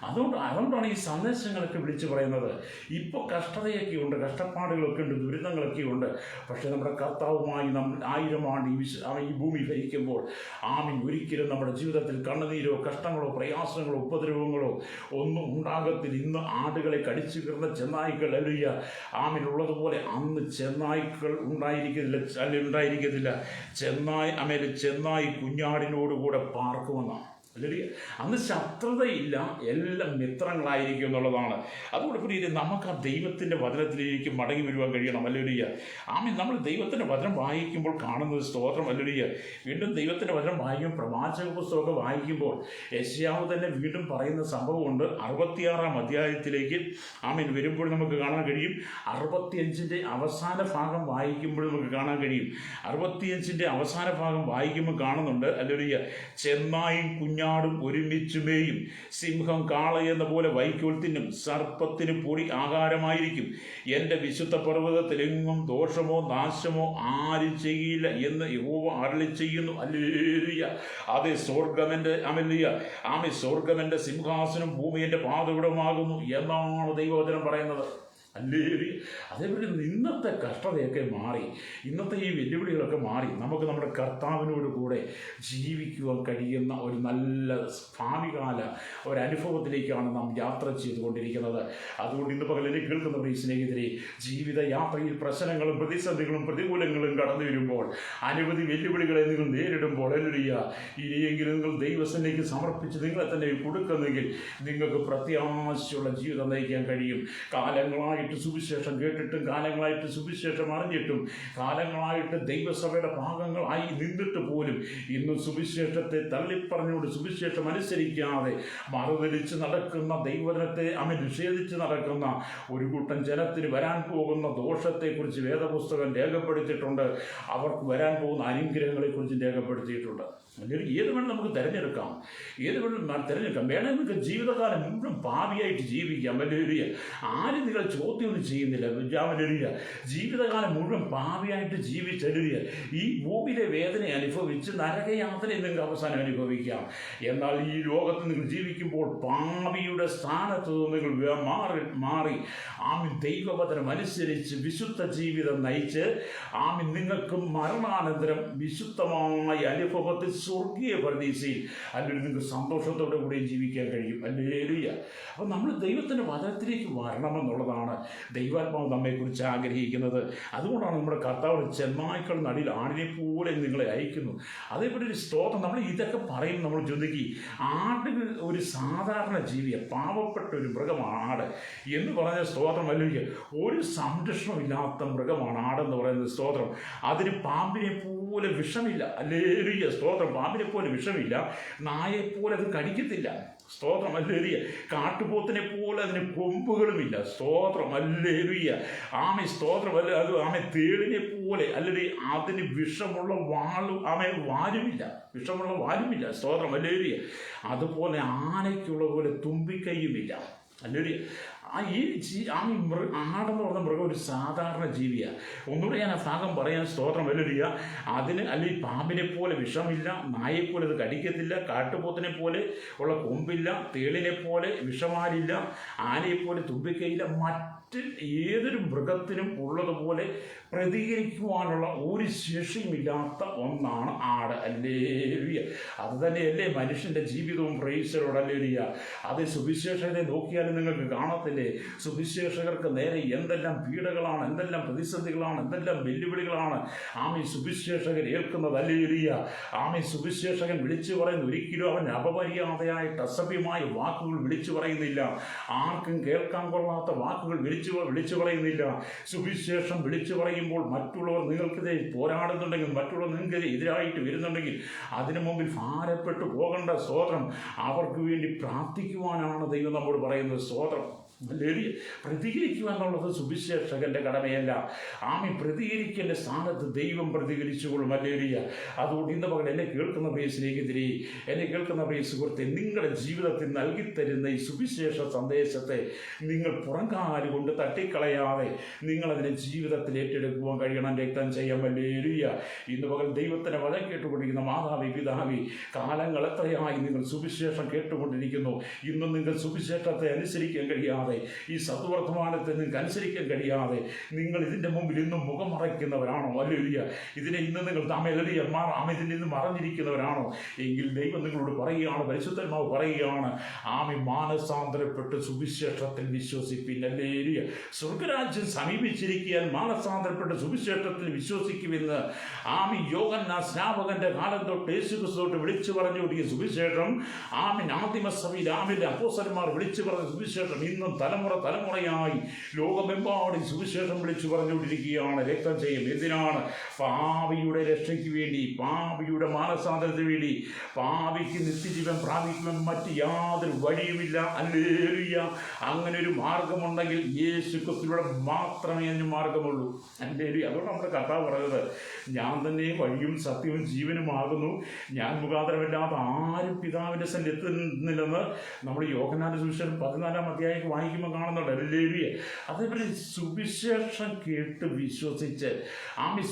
അതുകൊണ്ടാണ് ഈ സന്ദേശങ്ങളൊക്കെ വിളിച്ചു പറയുന്നത്. ഇപ്പോൾ കഷ്ടതയൊക്കെ ഉണ്ട്, കഷ്ടപ്പാടുകളൊക്കെ ഉണ്ട്, ദുരിതങ്ങളൊക്കെ ഉണ്ട്. പക്ഷേ നമ്മുടെ കർത്താവുമായി നമ്മൾ 1000 ആണ്ട് ഈ ഭൂമി ഭരിക്കുമ്പോൾ ഒരിക്കലും നമ്മുടെ ജീവിതത്തിൽ കണ്ണുനീരോ കഷ്ടങ്ങളോ പ്രയാസങ്ങളോ ഉപദ്രവങ്ങളോ ഒന്നും ഉണ്ടാകത്തില്ല. ഇന്ന് ആടുകളെ കടിച്ചു കീറുന്ന ചെന്നായ്ക്കൾ ഉള്ളതുപോലെ അന്ന് ചെന്നായ്ക്കൾ ഉണ്ടായിരിക്കത്തില്ല. ചെന്നായി കുഞ്ഞാടിനോടുകൂടെ പാർക്കുമെന്നാണ്. അല്ലെങ്കിൽ അന്ന് ശത്രുതയില്ല, എല്ലാം മിത്രങ്ങളായിരിക്കും എന്നുള്ളതാണ്. അതുകൊണ്ട് പിന്നെ നമുക്ക് ആ ദൈവത്തിൻ്റെ വചനത്തിലേക്ക് മടങ്ങി വരുവാൻ കഴിയണം. ഹല്ലേലൂയ. നമ്മൾ ദൈവത്തിൻ്റെ വചനം വായിക്കുമ്പോൾ കാണുന്നത് സ്തോത്രം. ഹല്ലേലൂയ. വീണ്ടും ദൈവത്തിൻ്റെ വചനം വായിക്കുമ്പോൾ പ്രവാചക പുസ്തകമൊക്കെ വായിക്കുമ്പോൾ യെശയ്യാവ് തന്നെ വീണ്ടും പറയുന്ന സംഭവമുണ്ട്. 66-ാം അധ്യായത്തിലേക്ക് വരുമ്പോൾ നമുക്ക് കാണാൻ കഴിയും. 65-ന്റെ അവസാന ഭാഗം വായിക്കുമ്പോൾ നമുക്ക് കാണാൻ കഴിയും. 65-ന്റെ അവസാന ഭാഗം വായിക്കുമ്പോൾ കാണുന്നുണ്ട്. ഹല്ലേലൂയ. ചെന്നായും കുഞ്ഞാടും ഒരുമിച്ച് മേയും. സിംഹം കാള എന്ന പോലെ വൈക്കോൽ തിന്നും. സർപ്പത്തിന് പൊടി ആഹാരമായിരിക്കും. എൻ്റെ വിശുദ്ധ പർവ്വതത്തിൽ എങ്ങും ദോഷമോ നാശമോ ആരും ചെയ്യില്ല എന്ന് യഹോവ അരുളി ചെയ്യുന്നു. ഹല്ലേലൂയ. അതേ സ്വർഗ്ഗമെൻ്റെ സിംഹാസനം, ഭൂമി എൻ്റെ പാദപീഠമാകുന്നു എന്നാണ് ദൈവവചനം പറയുന്നത്. ഹല്ലേലൂയ. അതേപോലെ ഇന്നത്തെ കഷ്ടതയൊക്കെ മാറി, ഇന്നത്തെ ഈ വെല്ലുവിളികളൊക്കെ മാറി നമുക്ക് നമ്മുടെ കർത്താവിനോട് കൂടെ ജീവിക്കുവാൻ കഴിയുന്ന ഒരു നല്ല ഭാവികാല ഒരനുഭവത്തിലേക്കാണ് നാം യാത്ര ചെയ്തുകൊണ്ടിരിക്കുന്നത്. അതുകൊണ്ട് ഇന്ന് പകലിനെ കേൾക്കുന്ന ഈ സ്നേഹിതരെ, ജീവിതയാത്രയിൽ പ്രശ്നങ്ങളും പ്രതിസന്ധികളും പ്രതികൂലങ്ങളും കടന്നു വരുമ്പോൾ, അനവധി വെല്ലുവിളികളെ നിങ്ങൾ നേരിടുമ്പോൾ, ഹല്ലേലൂയ, ഇനിയെങ്കിലും നിങ്ങൾ ദൈവസന്നിധിക്ക് സമർപ്പിച്ച് നിങ്ങളെ തന്നെ കൊടുക്കുന്നെങ്കിൽ നിങ്ങൾക്ക് പ്രത്യാശയുള്ള ജീവിതം നയിക്കാൻ കഴിയും. കാലങ്ങളായി സുവിശേഷം കേട്ടിട്ടും, കാലങ്ങളായിട്ട് സുവിശേഷം അറിഞ്ഞിട്ടും, കാലങ്ങളായിട്ട് ദൈവസഭയുടെ ഭാഗങ്ങളായി നിന്നിട്ട് പോലും ഇന്നും സുവിശേഷത്തെ തള്ളിപ്പറഞ്ഞുകൊണ്ട് സുവിശേഷം അനുസരിക്കാതെ മറുതലിച്ച് നടക്കുന്ന, ദൈവജനത്തെ നിഷേധിച്ച് നടക്കുന്ന ഒരു കൂട്ടം ജനത്തിന് വരാൻ പോകുന്ന ദോഷത്തെക്കുറിച്ച് വേദപുസ്തകം രേഖപ്പെടുത്തിയിട്ടുണ്ട്. അവർക്ക് വരാൻ പോകുന്ന അനുഗ്രഹങ്ങളെക്കുറിച്ച് രേഖപ്പെടുത്തിയിട്ടുണ്ട്. അല്ലെങ്കിൽ ഏത് വേണം നമുക്ക് തിരഞ്ഞെടുക്കാം, വേണമെങ്കിൽ നിങ്ങൾക്ക് ജീവിതകാലം മുഴുവൻ പാപിയായിട്ട് ജീവിക്കാം. ഹല്ലേലൂയ. ആരും നിങ്ങൾ ചോദ്യമൊന്നും ചെയ്യുന്നില്ല. ഹല്ലേലൂയ. ജീവിതകാലം മുഴുവൻ പാപിയായിട്ട് ജീവിച്ചല്ലേലൂയ. ഈ ഭൂമിയിലെ വേദന അനുഭവിച്ച് നരകയാത്ര നിങ്ങൾക്ക് അവസാനം അനുഭവിക്കാം. എന്നാൽ ഈ ലോകത്ത് നിങ്ങൾ ജീവിക്കുമ്പോൾ പാപിയുടെ സ്ഥാനത്ത് നിങ്ങൾ മാറി ദൈവവചനം അനുസരിച്ച് വിശുദ്ധ ജീവിതം നയിച്ച് നിങ്ങൾക്ക് മരണാനന്തരം വിശുദ്ധമായ അനുഭവത്തിൽ സ്വർഗീയ പരദീസയിൽ അല്ലെങ്കിൽ നിങ്ങൾക്ക് സന്തോഷത്തോടെ കൂടെ ജീവിക്കാൻ കഴിയും. ഹല്ലേലൂയ. അപ്പോൾ നമ്മൾ ദൈവത്തിൻ്റെ വചനത്തിലേക്ക് വരണമെന്നുള്ളതാണ് ദൈവാത്മാവ് നമ്മെക്കുറിച്ച് ആഗ്രഹിക്കുന്നത്. അതുകൊണ്ടാണ് നമ്മുടെ കർത്താവ് ചെന്നായ്ക്കൾ നടിയിൽ ആടിനെ പോലെ നിങ്ങളെ അയക്കുന്നു. അതേപോലെ ഒരു സ്തോത്രം. നമ്മൾ ഇതൊക്കെ പറയും, നമ്മൾ ചിന്തിക്കും ആടുകൾ ഒരു സാധാരണ ജീവിയാണ്, പാവപ്പെട്ട ഒരു മൃഗമാണ് ആട് എന്ന് പറഞ്ഞ സ്തോത്രം. അല്ലെങ്കിൽ ഒരു സംരക്ഷണമില്ലാത്ത മൃഗമാണ് ആടെന്ന് പറയുന്നത്. സ്തോത്രം. അതിന് പാമ്പിനെ പോലെ വിഷമില്ല. ഹല്ലേലൂയ. സ്തോത്രം. പാമ്പിനെ പോലെ വിഷമില്ല. നായെപ്പോലെ അത് കടിക്കത്തില്ല. സ്തോത്രം. ഹല്ലേലൂയ. കാട്ടുപോത്തിനെ പോലെ അതിന് കൊമ്പുകളുമില്ല. സ്തോത്രം. ഹല്ലേലൂയ. സ്തോത്രം. തേളിനെ പോലെ അല്ലെങ്കിൽ അതിന് വിഷമുള്ള വാലുമില്ല. സ്തോത്രം. ഹല്ലേലൂയ. അതുപോലെ ആനയ്ക്കുള്ള പോലെ തുമ്പിക്കൈയുമില്ല. അല്ലെങ്കിൽ ആടെന്ന് പറഞ്ഞ മൃഗം ഒരു സാധാരണ ജീവിയാണ്. ഒന്നുകൂടെ ഞാൻ ആ ഭാഗം പറയാൻ സ്തോത്രം വല്ലുക. അതിന് അല്ലെങ്കിൽ പാമ്പിനെ പോലെ വിഷമില്ല, നായെപ്പോലെ അത് കടിക്കത്തില്ല, കാട്ടുപോത്തിനെ പോലെ ഉള്ള കൊമ്പില്ല, തേളിനെ പോലെ വിഷമാലില്ല, ആനയെപ്പോലെ തുമ്പിക്കയില്ല. മറ്റ് ഏതൊരു മൃഗത്തിനും ഉള്ളതുപോലെ പ്രതികരിക്കുവാനുള്ള ഒരു ശേഷിയുമില്ലാത്ത ഒന്നാണ് ആട്. അല്ലേലൂയ. അത് തന്നെയല്ലേ മനുഷ്യൻ്റെ ജീവിതവും. പ്രൈസലോട് അല്ലേലൂയ. അത് സുവിശേഷകരെ നോക്കിയാലും നിങ്ങൾക്ക് കാണത്തില്ലേ, സുവിശേഷകർക്ക് നേരെ എന്തെല്ലാം പീഡകളാണ്, എന്തെല്ലാം പ്രതിസന്ധികളാണ്, എന്തെല്ലാം വെല്ലുവിളികളാണ് സുവിശേഷകൻ ഏൽക്കുന്നത്. അല്ലേലൂയ. സുവിശേഷകൻ വിളിച്ചു പറയുന്ന ഒരിക്കലും അവൻ അപമര്യാദയായിട്ട് അസഭ്യമായ വാക്കുകൾ വിളിച്ചു പറയുന്നില്ല. ആർക്കും കേൾക്കാൻ കൊള്ളാത്ത വാക്കുകൾ വിളിച്ചു പറയുന്നില്ല. സുവിശേഷം വിളിച്ചു പറയുമ്പോൾ മറ്റുള്ളവർ നിങ്ങൾക്കെതിരെ പോരാടുന്നുണ്ടെങ്കിൽ, മറ്റുള്ളവർ നിങ്ങൾക്കെതിരെ എതിരായിട്ട് വരുന്നുണ്ടെങ്കിൽ അതിനു മുമ്പിൽ ഭാരപ്പെട്ടു പോകേണ്ട. സ്തോത്രം. അവർക്ക് വേണ്ടി പ്രാർത്ഥിക്കുവാനാണ് ദൈവം നമ്മോട് പറയുന്നത്. സ്തോത്രം. പ്രതികരിക്കുക എന്നുള്ളത് സുവിശേഷകന്റെ കടമയല്ല. പ്രതികരിക്കേണ്ട സ്ഥാനത്ത് ദൈവം പ്രതികരിച്ചുകൊള്ളും. അല്ലേലൂയ. അതുകൊണ്ട് ഇന്ന് പകൽ എന്നെ കേൾക്കുന്ന പ്രിയ സ്നേഹിതരെ, എന്നെ കേൾക്കുന്ന പ്രിയ സുഹൃത്തെ, നിങ്ങളുടെ ജീവിതത്തിൽ നൽകിത്തരുന്ന ഈ സുവിശേഷ സന്ദേശത്തെ നിങ്ങൾ പുറംകാല് കൊണ്ട് തട്ടിക്കളയാതെ നിങ്ങളതിനെ ജീവിതത്തിൽ ഏറ്റെടുക്കുവാൻ കഴിയണം. രക്തം ചെയ്യാൻ. അല്ലേലൂയ. ഇന്ന് പകൽ ദൈവത്തിന് വചനം കേട്ടുകൊണ്ടിരിക്കുന്ന മാതാവി, പിതാവി, കാലങ്ങൾ എത്രയായി നിങ്ങൾ സുവിശേഷം കേട്ടുകൊണ്ടിരിക്കുന്നു. ഇന്നും നിങ്ങൾ സുവിശേഷത്തെ അനുസരിക്കാൻ കഴിയാതെ, ഈ സദ്വർത്തമാനത്തെ നിങ്ങൾക്ക് അനുസരിക്കാൻ കഴിയാതെ നിങ്ങൾ ഇതിൻ്റെ മുമ്പിൽ ഇന്നും മുഖം മറയ്ക്കുന്നവരാണോ? അല്ലേലൂയ. ഇതിനെ ഇന്ന് നിങ്ങൾ ഇതിൽ നിന്ന് മറഞ്ഞിരിക്കുന്നവരാണോ? എങ്കിൽ ദൈവം നിങ്ങളോട് പറയുകയാണ്, പരിശുദ്ധന്മാവ് പറയുകയാണ്, മാനസാന്തരപ്പെട്ട് സുവിശേഷത്തിൽ വിശ്വസിപ്പിൻ. അല്ലേലൂയ. സ്വർഗരാജ്യം സമീപിച്ചിരിക്കാൻ മാനസാന്തരപ്പെട്ട് സുവിശേഷത്തിൽ വിശ്വസിക്കുമെന്ന് യോഹന്നാൻ സ്നാപകന്റെ കാലം തൊട്ട് യേശുക്രിസ്തു തൊട്ട് വിളിച്ചു പറഞ്ഞുകൊണ്ടിരിക്കുന്ന സുവിശേഷം ആദിമസഭയിൽ അപ്പോസ്തലന്മാർ വിളിച്ചു പറഞ്ഞ സുവിശേഷം ഇന്നും തലമുറയായി ലോകമെമ്പാടും സുവിശേഷം വിളിച്ചു പറഞ്ഞുകൊണ്ടിരിക്കുകയാണ്. രക്തം ചെയ്യും. എന്തിനാണ്? പാപിയുടെ രക്ഷയ്ക്ക് വേണ്ടി, പാപിയുടെ മാനസാന്തരത്തിന് വേണ്ടി. പാപിക്ക് നിത്യജീവൻ പ്രാപിക്കുവാൻ മറ്റ് യാതൊരു വഴിയുമില്ല. അല്ലേലൂയ. അങ്ങനെ ഒരു മാർഗമുണ്ടെങ്കിൽ യേശുക്രിസ്തുവിലൂടെ മാത്രമേ അതിന് മാർഗമുള്ളൂ. അല്ലേലൂയ. അതുകൊണ്ട് നമ്മുടെ കർത്താവ് പറയുന്നത്, ഞാൻ തന്നെ വഴിയും സത്യവും ജീവനുമാകുന്നു, ഞാൻ മുഖാന്തരമില്ലാത്ത ആരും പിതാവിൻ്റെ സന്നിധിയിൽ എത്തുന്നില്ലെന്ന് നമ്മൾ യോഹന്നാന്റെ സുവിശേഷം 14-ാം അധ്യായം വായിക്കുമ്പോൾ കാണുന്നുണ്ട്. അല്ലേലൂയ. അതേപോലെ സുവിശേഷം കേട്ട് വിശ്വസിച്ച്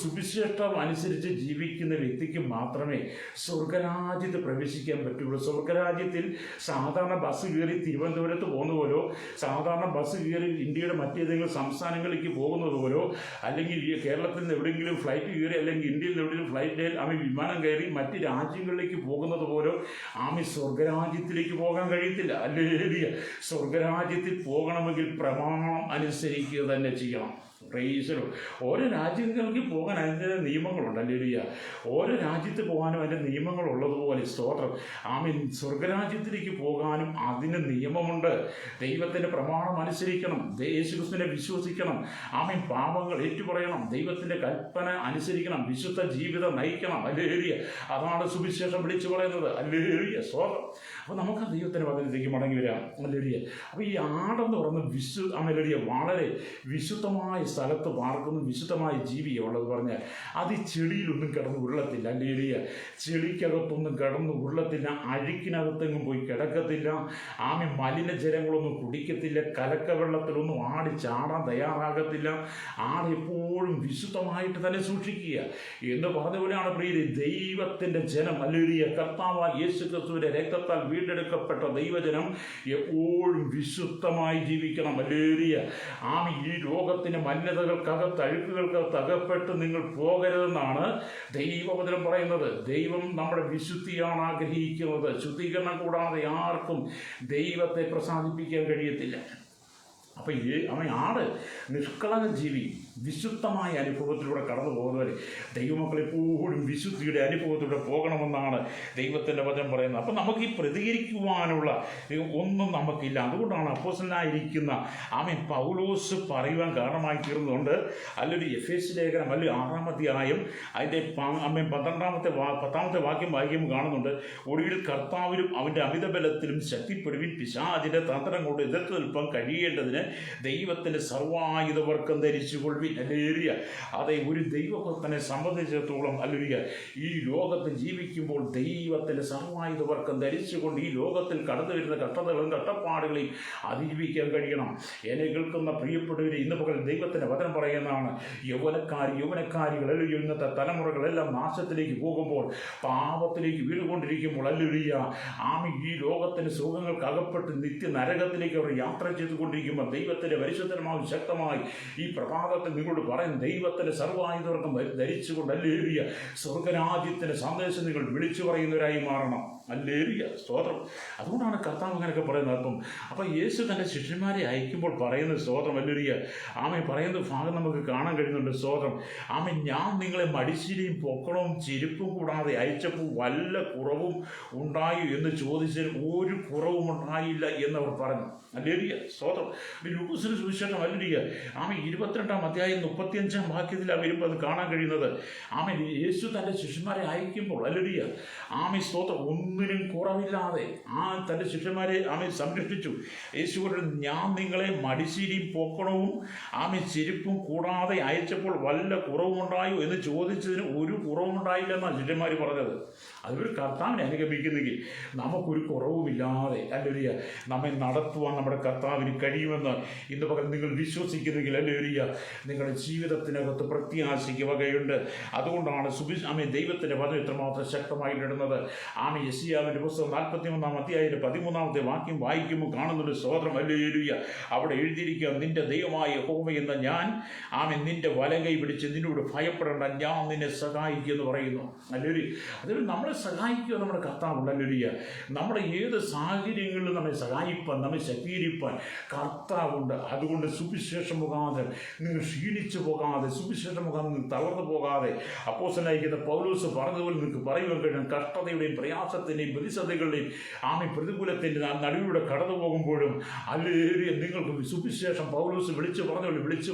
സുവിശേഷം അനുസരിച്ച് ജീവിക്കുന്ന വ്യക്തിക്ക് മാത്രമേ സ്വർഗരാജ്യത്ത് പ്രവേശിക്കാൻ പറ്റുള്ളൂ. സ്വർഗരാജ്യത്തിൽ സാധാരണ ബസ് കയറി തിരുവനന്തപുരത്ത് പോകുന്ന പോലോ, സാധാരണ ബസ് കയറി ഇന്ത്യയുടെ മറ്റേതെങ്കിലും സംസ്ഥാനങ്ങളിലേക്ക് പോകുന്നത് പോലോ, അല്ലെങ്കിൽ കേരളത്തിൽ നിന്ന് എവിടെയെങ്കിലും ഫ്ലൈറ്റ് കയറി, അല്ലെങ്കിൽ ഇന്ത്യയിൽ നിന്ന് എവിടെയെങ്കിലും ഫ്ലൈറ്റ് വിമാനം കയറി മറ്റ് രാജ്യങ്ങളിലേക്ക് പോകുന്നത് പോലോ സ്വർഗരാജ്യത്തിലേക്ക് പോകാൻ കഴിയത്തില്ല. അല്ലേലൂയ. സ്വർഗരാജ്യത്തിൽ പോകണമെങ്കിൽ പ്രമാണം അനുസരിക്കുക തന്നെ ചെയ്യണം. പ്രൈസലോ. ഓരോ രാജ്യങ്ങൾക്ക് പോകാൻ അതിൻ്റെ നിയമങ്ങളുണ്ട്. അല്ലേലൂയ. ഓരോ രാജ്യത്ത് പോകാനും അതിൻ്റെ നിയമങ്ങളുള്ളതുപോലെ സ്തോത്രം. സ്വർഗരാജ്യത്തിലേക്ക് പോകാനും അതിന് നിയമമുണ്ട്. ദൈവത്തിൻ്റെ പ്രമാണം അനുസരിക്കണം, യേശുക്രിസ്തുവിനെ വിശ്വസിക്കണം, പാപങ്ങൾ ഏറ്റുപറയണം, ദൈവത്തിൻ്റെ കൽപ്പന അനുസരിക്കണം, വിശുദ്ധ ജീവിതം നയിക്കണം. അല്ലേലൂയ. അതാണ് സുവിശേഷം വിളിച്ചു പറയുന്നത്. അല്ലേലൂയ. സ്തോത്രം. അപ്പോൾ നമുക്ക് ദൈവത്തിൻ്റെ വചനത്തിലേക്ക് മടങ്ങി വരാം. അല്ലേലൂയ. അപ്പോൾ ഈ ആടെന്ന് പറയുന്നത് അല്ലേലൂയ വളരെ വിശുദ്ധമായ സ്ഥലത്ത് പാർക്കുന്ന വിശുദ്ധമായ ജീവിയുള്ളത് പറഞ്ഞാൽ അത് ഈ ചെളിയിലൊന്നും കിടന്ന് ഉരുളത്തില്ല. അല്ലേലൂയ. ചെളിക്കകത്തൊന്നും കിടന്ന് ഉരുളത്തില്ല, അഴുക്കിനകത്തെങ്ങും പോയി കിടക്കത്തില്ല, മലിനജലങ്ങളൊന്നും കുടിക്കത്തില്ല, കലക്ക വെള്ളത്തിലൊന്നും ആടി ചാടാൻ തയ്യാറാകത്തില്ല. എപ്പോഴും വിശുദ്ധമായിട്ട് തന്നെ സൂക്ഷിക്കുക എന്ന് പറഞ്ഞ പോലെയാണ് പ്രിയരെ ദൈവത്തിൻ്റെ ജനം. അല്ലേലൂയ. കർത്താവായ യേശുക്രിസ്തുവിന്റെ രക്തത്താൽ വീണ്ടെടുക്കപ്പെട്ട ദൈവജനം എപ്പോഴും വിശുദ്ധമായി ജീവിക്കണം. അല്ലേലൂയ. ഈ ലോകത്തിന് മലിനതകൾക്കകത്ത്, അഴുക്കുകൾക്കകത്ത് അകപ്പെട്ട് നിങ്ങൾ പോകരുതെന്നാണ് ദൈവവചനം പറയുന്നത്. ദൈവം നമ്മുടെ വിശുദ്ധിയാണ് ആഗ്രഹിക്കുന്നത്. ശുദ്ധീകരണം കൂടാതെ ആർക്കും ദൈവത്തെ പ്രസാദിപ്പിക്കാൻ കഴിയത്തില്ല. അപ്പം ആട് നിഷ്കളങ്ക ജീവി, വിശുദ്ധമായ അനുഭവത്തിലൂടെ കടന്നു പോകുന്നവരെ ദൈവമക്കൾ എപ്പോഴും വിശുദ്ധിയുടെ അനുഭവത്തിലൂടെ പോകണമെന്നാണ് ദൈവത്തിൻ്റെ വചനം പറയുന്നത്. അപ്പം നമുക്ക് ഈ പ്രതികരിക്കുവാനുള്ള ഒന്നും നമുക്കില്ല. അതുകൊണ്ടാണ് അപ്പോസ്തലനായിരിക്കുന്ന പൗലോസ് പറയുവാൻ കാരണമായി തീർന്നുകൊണ്ട് അല്ലെങ്കിൽ എഫേസ്യ ലേഖനം അല്ലെങ്കിൽ 6-ാം അധ്യായം അതിൻ്റെ 10ാമത്തെ വാക്യം വായിക്കുമ്പോൾ കാണുന്നുണ്ട്, ഒടുവിൽ കർത്താവിലും അവൻ്റെ അമിതബലത്തിലും ശക്തിപ്പെടുവിൻ, പിശാചിൻ്റെ തന്ത്രം കൊണ്ട് എതിർത്ത് നിൽപ്പാൻ കഴിയേണ്ടതിന് ദൈവത്തിൻ്റെ സർവായുധവർക്കം ധരിച്ചുകൊള്ളുവിൻ. ഹല്ലേലൂയ. അതെ, ഒരു ദൈവഭക്തനെ സംബന്ധിച്ചിടത്തോളം ഹല്ലേലൂയ, ഈ ലോകത്ത് ജീവിക്കുമ്പോൾ ദൈവത്തിൻ്റെ സർവായുധവർക്കം ധരിച്ചുകൊണ്ട് ഈ ലോകത്തിൽ കടന്നു വരുന്ന കഷ്ടതകളും കഷ്ടപ്പാടുകളെയും അതിജീവിക്കാൻ കഴിയണം. എന്നെ കേൾക്കുന്ന പ്രിയപ്പെട്ടവരെ, ഇന്ന് പകൽ ദൈവത്തിൻ്റെ വചനം പറയുന്നതാണ്, യൗവനക്കാരികൾ അല്ലെങ്കിൽ ഇന്നത്തെ തലമുറകളെല്ലാം നാശത്തിലേക്ക് പോകുമ്പോൾ, പാപത്തിലേക്ക് വീണുകൊണ്ടിരിക്കുമ്പോൾ ഹല്ലേലൂയ, ഈ ലോകത്തിൻ്റെ സുഖങ്ങൾക്ക് അകപ്പെട്ട് നിത്യ നരകത്തിലേക്ക് അവർ യാത്ര ചെയ്തുകൊണ്ടിരിക്കുമ്പോൾ ദൈവത്തിൻ്റെ പരിശുദ്ധമാവും ശക്തമായി ഈ പ്രഭാതത്തിൽ നിങ്ങളോട് പറയും, ദൈവത്തിൻ്റെ സർവായുധവർക്കം ധരിച്ചുകൊണ്ട് ഹല്ലേലൂയ സ്വർഗരാജ്യത്തിൻ്റെ സന്ദേശം നിങ്ങൾ വിളിച്ചു പറയുന്നവരായി മാറണം. ഹല്ലേലൂയ, സ്തോത്രം. അതുകൊണ്ടാണ് കർത്താവ് അങ്ങനെയൊക്കെ പറയുന്നത്. അപ്പം യേശു തൻ്റെ ശിഷ്യന്മാരെ അയക്കുമ്പോൾ പറയുന്ന സ്തോത്രം ഹല്ലേലൂയ, ആമേൻ പറയുന്ന ഭാഗം നമുക്ക് കാണാൻ കഴിയുന്നുണ്ട്. സ്തോത്രം. ആമേൻ, ഞാൻ നിങ്ങളെ മടിശ്ശിരിയും പൊക്കണവും ചെരുപ്പും കൂടാതെ അയച്ചപ്പോൾ വല്ല കുറവും ഉണ്ടായി എന്ന് ചോദിച്ചതിന് ഒരു കുറവും ഉണ്ടായില്ല എന്നവർ പറഞ്ഞു. ഹല്ലേലൂയ, സ്തോത്രം. ലൂക്കോസിന്റെ സുവിശേഷം ഹല്ലേലൂയ, ആമേൻ 22-ാം അധ്യായം 35-ാം വാക്യത്തിലാണ് വരുമ്പോൾ അത് കാണാൻ കഴിയുന്നത്. ആമേൻ, യേശു തൻ്റെ ശിഷ്യന്മാരെ അയക്കുമ്പോൾ ഹല്ലേലൂയ, ആമേൻ സ്തോത്രം, ഒന്നിനും കുറവില്ലാതെ തൻ്റെ ശിഷ്യന്മാരെ ആമേൻ സംരക്ഷിച്ചു. യേശു പറഞ്ഞു, ഞാൻ നിങ്ങളെ മടിശ്ശിരിയും പൊക്കണവും ആമേൻ ചെരുപ്പും കൂടാതെ അയച്ചപ്പോൾ വല്ല കുറവുണ്ടായോ എന്ന് ചോദിച്ചതിന് ഒരു കുറവുണ്ടായില്ല എന്നാണ് ശിഷ്യന്മാർ പറഞ്ഞത്. അതൊരു കർത്താവിനെ അനുഗമിക്കുന്നെങ്കിൽ നമുക്കൊരു കുറവുമില്ലാതെ ഹല്ലേലൂയ നമ്മെ നടത്തുവാൻ നമ്മുടെ കർത്താവിന് കഴിയുമെന്ന് ഇന്ന് പകൽ നിങ്ങൾ വിശ്വസിക്കുന്നെങ്കിൽ ഹല്ലേലൂയ നിങ്ങളുടെ ജീവിതത്തിനകത്ത് പ്രത്യാശയ്ക്ക് വകയുണ്ട്. അതുകൊണ്ടാണ് ആമേൻ ദൈവത്തിൻ്റെ വചനം ഇത്രമാത്രം ശക്തമായി ഇടുന്നത്. ആമേൻ യെശയ്യാവിൻ്റെ പുസ്തകം 41-ാം അധ്യായത്തിലെ 13-ാമത്തെ വാക്യം വായിക്കുമ്പോൾ കാണുന്നുണ്ട്. സ്തോത്രം. ഹല്ലേലൂയ. അവിടെ എഴുതിയിരിക്കുക, നിന്റെ ദൈവമായ യഹോവ എന്ന ഞാൻ ആമേൻ നിന്റെ വലങ്കൈ പിടിച്ച് നിന്നോട് ഭയപ്പെടേണ്ട, ഞാൻ നിന്നെ സഹായിക്കുമെന്ന് പറയുന്നു. ഹല്ലേലൂയ. അതിൽ നമ്മളെ സഹായിക്കുക നമ്മുടെ കർത്താവുണ്ട്. ഹല്ലേലൂയ. നമ്മുടെ ഏത് സാഹചര്യങ്ങളിലും നമ്മെ സഹായിപ്പാൻ, നമ്മെ ശക്തീകരിപ്പാൻ കർത്താവുണ്ട്. അതുകൊണ്ട് സുവിശേഷം മുഖാന്തരം നിങ്ങൾ ക്ഷീണിച്ചു പോകാതെ, സുവിശേഷം മുഖാന്തരം നിങ്ങൾ തളർന്നു പോകാതെ, അപ്പോസ്തലനായിരിക്കുന്ന പൗലോസ് പറഞ്ഞതുപോലെ നിങ്ങൾക്ക് പറയുവാൻ കഴിയണം, കഷ്ടതയുടെയും പ്രയാസത്തിൻ്റെയും പ്രതിസന്ധികളുടെയും പ്രതികൂലത്തിൻ്റെ നടുവിലൂടെ കടന്നു പോകുമ്പോഴും ഹല്ലേലൂയ നിങ്ങൾക്ക് സുവിശേഷം പൗലോസ് വിളിച്ചു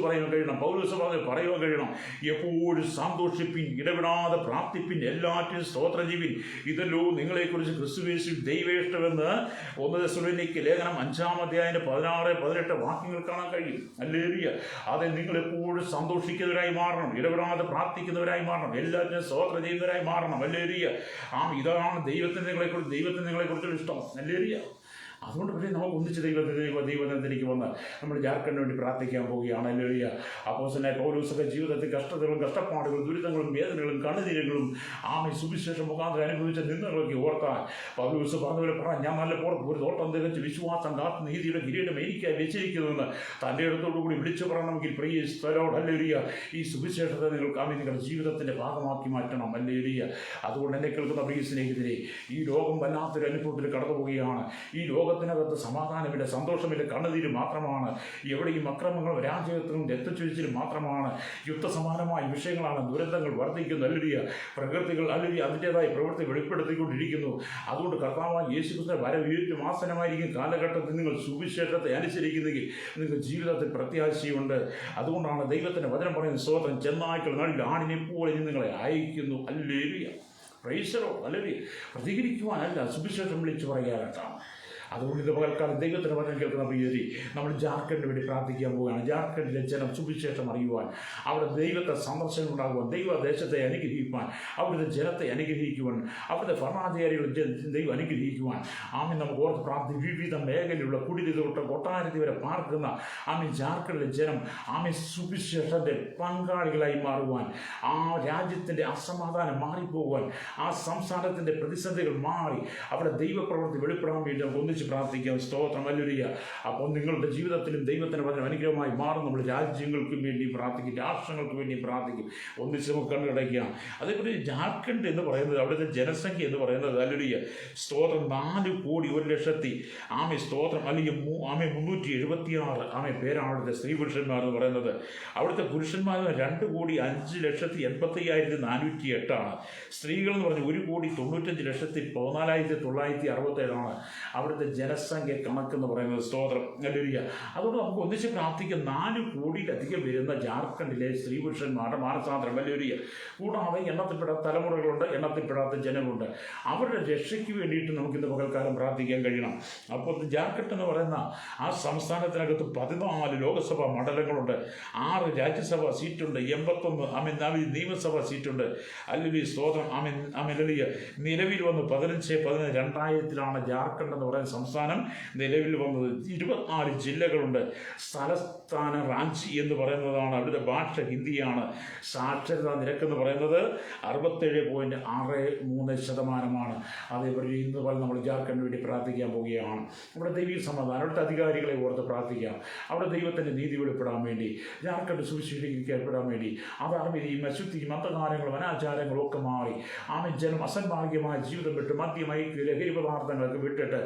പറയാൻ കഴിയണം. പൗലോസ് പറയുവാൻ കഴിയണം, എപ്പോഴും സന്തോഷിപ്പിൻ, ഇടപെടാതെ പ്രാർത്ഥിപ്പിൻ, എല്ലാറ്റിനും സ്തോത്രം ചെയ്യുവിൻ, ഇതല്ലോ നിങ്ങളെക്കുറിച്ച് ക്രിസ്തുയേശുവിൽ ദൈവേഷ്ടമെന്ന് 1 തെസ്സലോനിക്യ ലേഖനം 5-ാം അധ്യായം 16-18 വാക്യങ്ങൾ കാണാൻ കഴിയും. ഹല്ലേലൂയ. അതെ, നിങ്ങളെപ്പോഴും സന്തോഷിക്കുന്നവരായി മാറണം, ഇടപെടാതെ പ്രാർത്ഥിക്കുന്നവരായി മാറണം, എല്ലാറ്റിനും സ്തോത്രം ചെയ്യുന്നവരായി മാറണം. ഹല്ലേലൂയ. ഇതാണ് ദൈവത്തിന് നിങ്ങളെക്കുറിച്ചുള്ള ഇഷ്ടം. ഹല്ലേലൂയ. അതുകൊണ്ട് പിന്നെ നമുക്ക് ഒന്നിച്ച് ദൈവത്തിലേക്ക് വന്ന് നമ്മൾ ജാർഖണ്ഡിന് വേണ്ടി പ്രാർത്ഥിക്കാൻ പോവുകയാണ്. ഹല്ലേലൂയ. അപ്പോസ്തലനായ പൗലോസൊക്കെ ജീവിതത്തിൽ കഷ്ടതകളും കഷ്ടപ്പാടുകളും ദുരിതങ്ങളും വേദനകളും കണ്ണുനീരുകളും ആമേൻ സുവിശേഷം മുഖാന്തരം അനുഭവിച്ച നിന്നകളൊക്കെ ഓർത്താൽ പൗലോസ് പറഞ്ഞതുപോലെ ഞാൻ നല്ല ഒരു തോട്ടം തികച്ച് വിശ്വാസം കാത്ത് നീതിയുടെ കിരീടം എനിക്കായി വെച്ചിരിക്കുന്നുവെന്ന് തൻ്റെ ഇടത്തോടുകൂടി വിളിച്ചു പറയണമെങ്കിൽ പ്രിയ സ്ഥലോട് ഹല്ലേലൂയ ഈ സുവിശേഷത്തെ നിങ്ങൾക്ക് ആമേൻ നിങ്ങളുടെ ജീവിതത്തിൻ്റെ ഭാഗമാക്കി മാറ്റണം. ഹല്ലേലൂയ. അതുകൊണ്ട് എന്നെ കേൾക്കുന്ന പ്രിയ സ്നേഹിതരെ, ഈ ലോകം വല്ലാത്തൊരു അനുഭവത്തിൽ കടന്നു പോവുകയാണ്. ഈ ലോകത്തിനകത്ത് സമാധാനമില്ല, സന്തോഷമില്ല, കണ്ണുനീര് മാത്രമാണ്. എവിടെയും അക്രമങ്ങളും രാജ്യത്തും രക്തച്ചൊരിച്ചിലും മാത്രമാണ്. യുദ്ധസമാനമായ വിഷയങ്ങളാണ്, ദുരന്തങ്ങൾ വർദ്ധിക്കുന്നു. ഹല്ലേലൂയ. പ്രകൃതികൾ ഹല്ലേലൂയ അതിൻ്റെതായ പ്രവൃത്തി വെളിപ്പെടുത്തിക്കൊണ്ടിരിക്കുന്നു. അതുകൊണ്ട് കർത്താവായ യേശുക്രിസ്തുവിന്റെ വരവേറ്റു ആസന്നമായിരിക്കും കാലഘട്ടത്തിൽ നിങ്ങൾ സുവിശേഷത്തെ അനുസരിക്കുന്നെങ്കിൽ നിങ്ങൾക്ക് ജീവിതത്തിൽ പ്രത്യാശയുണ്ട്. അതുകൊണ്ടാണ് ദൈവത്തിൻ്റെ വചനം പറയുന്നത്, സ്തോത്രം, ചെന്നായ്ക്കൾ നടുവിൽ ആണിനെ പോലെ നിങ്ങളെ അയക്കുന്നു. Hallelujah. Praise the Lord. Hallelujah. പ്രതികരിക്കുവാനല്ല, സുവിശേഷം വിളിച്ചു പറയാനായിട്ടാണ്. അതുകൊണ്ട് ഇത് പകൽക്കാലം ദൈവത്തിൻ്റെ വചനം കേൾക്കുന്ന പ്രിയരെ, നമ്മൾ ജാർഖണ്ഡിന് വേണ്ടി പ്രാർത്ഥിക്കാൻ പോവുകയാണ്. ജാർഖണ്ഡിലെ ജനം സുവിശേഷം അറിയുവാൻ, അവിടെ ദൈവത്തെ സന്ദർശനം ഉണ്ടാകുവാൻ, ദൈവദേശത്തെ അനുഗ്രഹിക്കുവാൻ, അവിടുത്തെ ജനത്തെ അനുഗ്രഹിക്കുവാൻ, അവിടുത്തെ ഭരണാധികാരികൾ ദൈവം അനുഗ്രഹിക്കുവാൻ ആമീൻ നമുക്ക് ഓർത്ത് പ്രാർത്ഥി. വിവിധ മേഖലയിലുള്ള കുടിൽ തൊട്ട് കൊട്ടാരത്തിൽ വരെ പാർക്കുന്ന ആമീൻ ജാർഖണ്ഡിലെ ജനം ആമീൻ സുവിശേഷത്തെ പങ്കാളികളായി മാറുവാൻ, ആ രാജ്യത്തിൻ്റെ അസമാധാനം മാറിപ്പോകുവാൻ, ആ സംസ്ഥാനത്തിൻ്റെ പ്രതിസന്ധികൾ മാറി അവിടെ ദൈവപ്രവൃത്തി വെളിപ്പെടാൻ വേണ്ടി നമുക്ക് ഒന്നിച്ച് പ്രാർത്ഥിക്കാം. സ്തോത്രം. ഹല്ലേലൂയ. അപ്പോൾ നിങ്ങളുടെ ജീവിതത്തിലും ദൈവത്തിന് പറഞ്ഞ അനുഗ്രഹമായി മാറും. നമ്മൾ രാജ്യങ്ങൾക്കും വേണ്ടി പ്രാർത്ഥിക്കും, രാഷ്ട്രങ്ങൾക്ക് വേണ്ടി പ്രാർത്ഥിക്കും. ഒന്നിച്ച് നമുക്ക് കണ്ണടയ്ക്കാം. അതേപോലെ ജാർഖണ്ഡ് എന്ന് പറയുന്നത്, അവിടുത്തെ ജനസംഖ്യ എന്ന് പറയുന്നത് ഹല്ലേലൂയ സ്തോത്രം 4,01,00,000 ആമേ സ്തോത്രം അല്ലെങ്കിൽ 376 പേരാണ് അവിടുത്തെ സ്ത്രീ പുരുഷന്മാർ എന്ന് പറയുന്നത്. അവിടുത്തെ പുരുഷന്മാർ 2,05,85,408 സ്ത്രീകൾ എന്ന് പറഞ്ഞാൽ 1,95,14,967 അവിടുത്തെ അവിടുത്തെ ജനസംഖ്യ കണക്കെന്ന് പറയുന്നത് സ്തോത്രം ഹല്ലേലൂയ. അതുകൊണ്ട് നമുക്ക് ഒന്നിച്ച് പ്രാർത്ഥിക്കാം. 4 കോടിയിലധികം വരുന്ന ജാർഖണ്ഡിലെ സ്ത്രീ പുരുഷന്മാരുടെ മാനസാന്തരം ഹല്ലേലൂയ. കൂടാതെ എണ്ണത്തിൽപ്പെടാത്ത തലമുറകളുണ്ട്, എണ്ണത്തിൽപ്പെടാത്ത ജനമുണ്ട്. അവരുടെ രക്ഷയ്ക്ക് വേണ്ടിയിട്ട് നമുക്കിന്ന് പകൽക്കാലം പ്രാർത്ഥിക്കാൻ കഴിയണം. അപ്പോൾ ജാർഖണ്ഡ് എന്ന് പറയുന്ന ആ സംസ്ഥാനത്തിനകത്ത് 14 ലോകസഭാ മണ്ഡലങ്ങളുണ്ട്, 6 രാജ്യസഭാ സീറ്റുണ്ട്, 81 നിയമസഭാ സീറ്റുണ്ട്. അല്ലെങ്കിൽ സ്തോത്രം അമിലലിയ നിലവിൽ വന്ന് 15/11/2000 ജാർഖണ്ഡ് എന്ന് പറയുന്ന സംസ്ഥാനം നിലവിൽ വന്നത്. 24 ജില്ലകളുണ്ട്. തലസ്ഥാന റാഞ്ചി എന്ന് പറയുന്നതാണ്. അവിടുത്തെ ഭാഷ ഹിന്ദിയാണ്. സാക്ഷരതാ നിരക്കെന്ന് പറയുന്നത് 67.63%. അതേപോലെ ഇന്ന് പോലെ നമ്മൾ ജാർഖണ്ഡിന് വേണ്ടി പ്രാർത്ഥിക്കാൻ പോവുകയാണ്. അവിടെ ദൈവിക സമാധാനം, അവിടുത്തെ അധികാരികളെ ഓർത്ത് പ്രാർത്ഥിക്കാം. അവിടെ ദൈവത്തിൻ്റെ നീതി വെളിപ്പെടാൻ വേണ്ടി, ജാർഖണ്ഡ് സുവിശേഷീകരിക്കപ്പെടാൻ വേണ്ടി, അധാർമ്മികയും അശുദ്ധിയും അന്ധകാരങ്ങളും അനാചാരങ്ങളും ഒക്കെ മാറി ജനം അസന്മാർഗ്യമായ ജീവിതം വിട്ട് മദ്യമയ ലഹരി പദാർത്ഥങ്ങളൊക്കെ വിട്ടിട്ട്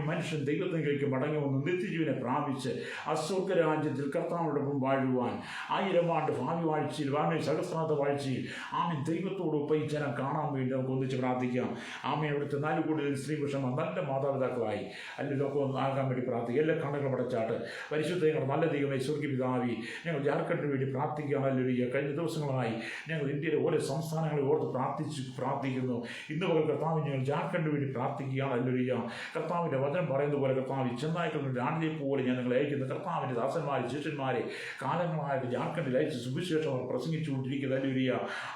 മനുഷ്യൻ ദൈവത്തിലേക്ക് മടങ്ങി വന്ന് നിത്യജീവനെ പ്രാപിച്ച് അസ്വർഗ രാജ്യത്തിൽ കർത്താവിനോടൊപ്പം വാഴുവാൻ 1000 ആണ്ട് ഭാവി വാഴ്ചയിൽ സഹസ്രാബ്ദ വാഴ്ചയിൽ ദൈവത്തോടൊപ്പം ഈ ജനം കാണാൻ വേണ്ടി നമുക്ക് ഒന്നിച്ച് പ്രാർത്ഥിക്കാം. അവിടുത്തെ 4 കോടി സ്ത്രീ പുരുഷന്മാർ നല്ല മാതാപിതാക്കളായി അല്ലെങ്കിൽ ആകാൻ വേണ്ടി പ്രാർത്ഥിക്കുക. എല്ലാ കണ്ണുകളും അടച്ചാട്ട് പരിശുദ്ധങ്ങൾ നല്ല ദൈവമേ സ്വർഗ്ഗ പിതാവേ, ഞങ്ങൾ ജാർഖണ്ഡിന് വേണ്ടി പ്രാർത്ഥിക്കാൻ ഹല്ലേലൂയ. കഴിഞ്ഞ ദിവസങ്ങളായി ഞങ്ങൾ ഇന്ത്യയിലെ ഓരോ സംസ്ഥാനങ്ങളെ ഓർത്ത് പ്രാർത്ഥിക്കുന്നു. ഇന്ന് പകൽ കർത്താവ് ഞങ്ങൾ ജാർഖണ്ഡിന് വേണ്ടി പ്രാർത്ഥിക്കുകയാണ് ഹല്ലേലൂയ. കർത്താവിൻ്റെ വചനം പറയുന്നത് പോലെ കർത്താവ് ചെന്നായ്ക്കളുടെ ആണിനെ പോലെ ഞാൻ നിങ്ങളെ അയക്കുന്ന കർത്താവിൻ്റെ ദാസന്മാരെ ശിഷ്യന്മാരെ കാലങ്ങളായിട്ട് ജാർഖണ്ഡിൽ അയച്ച് സുവിശേഷം അവർ പ്രസംഗിച്ചുകൊണ്ടിരിക്കുന്നത് ഹല്ലേലൂയ.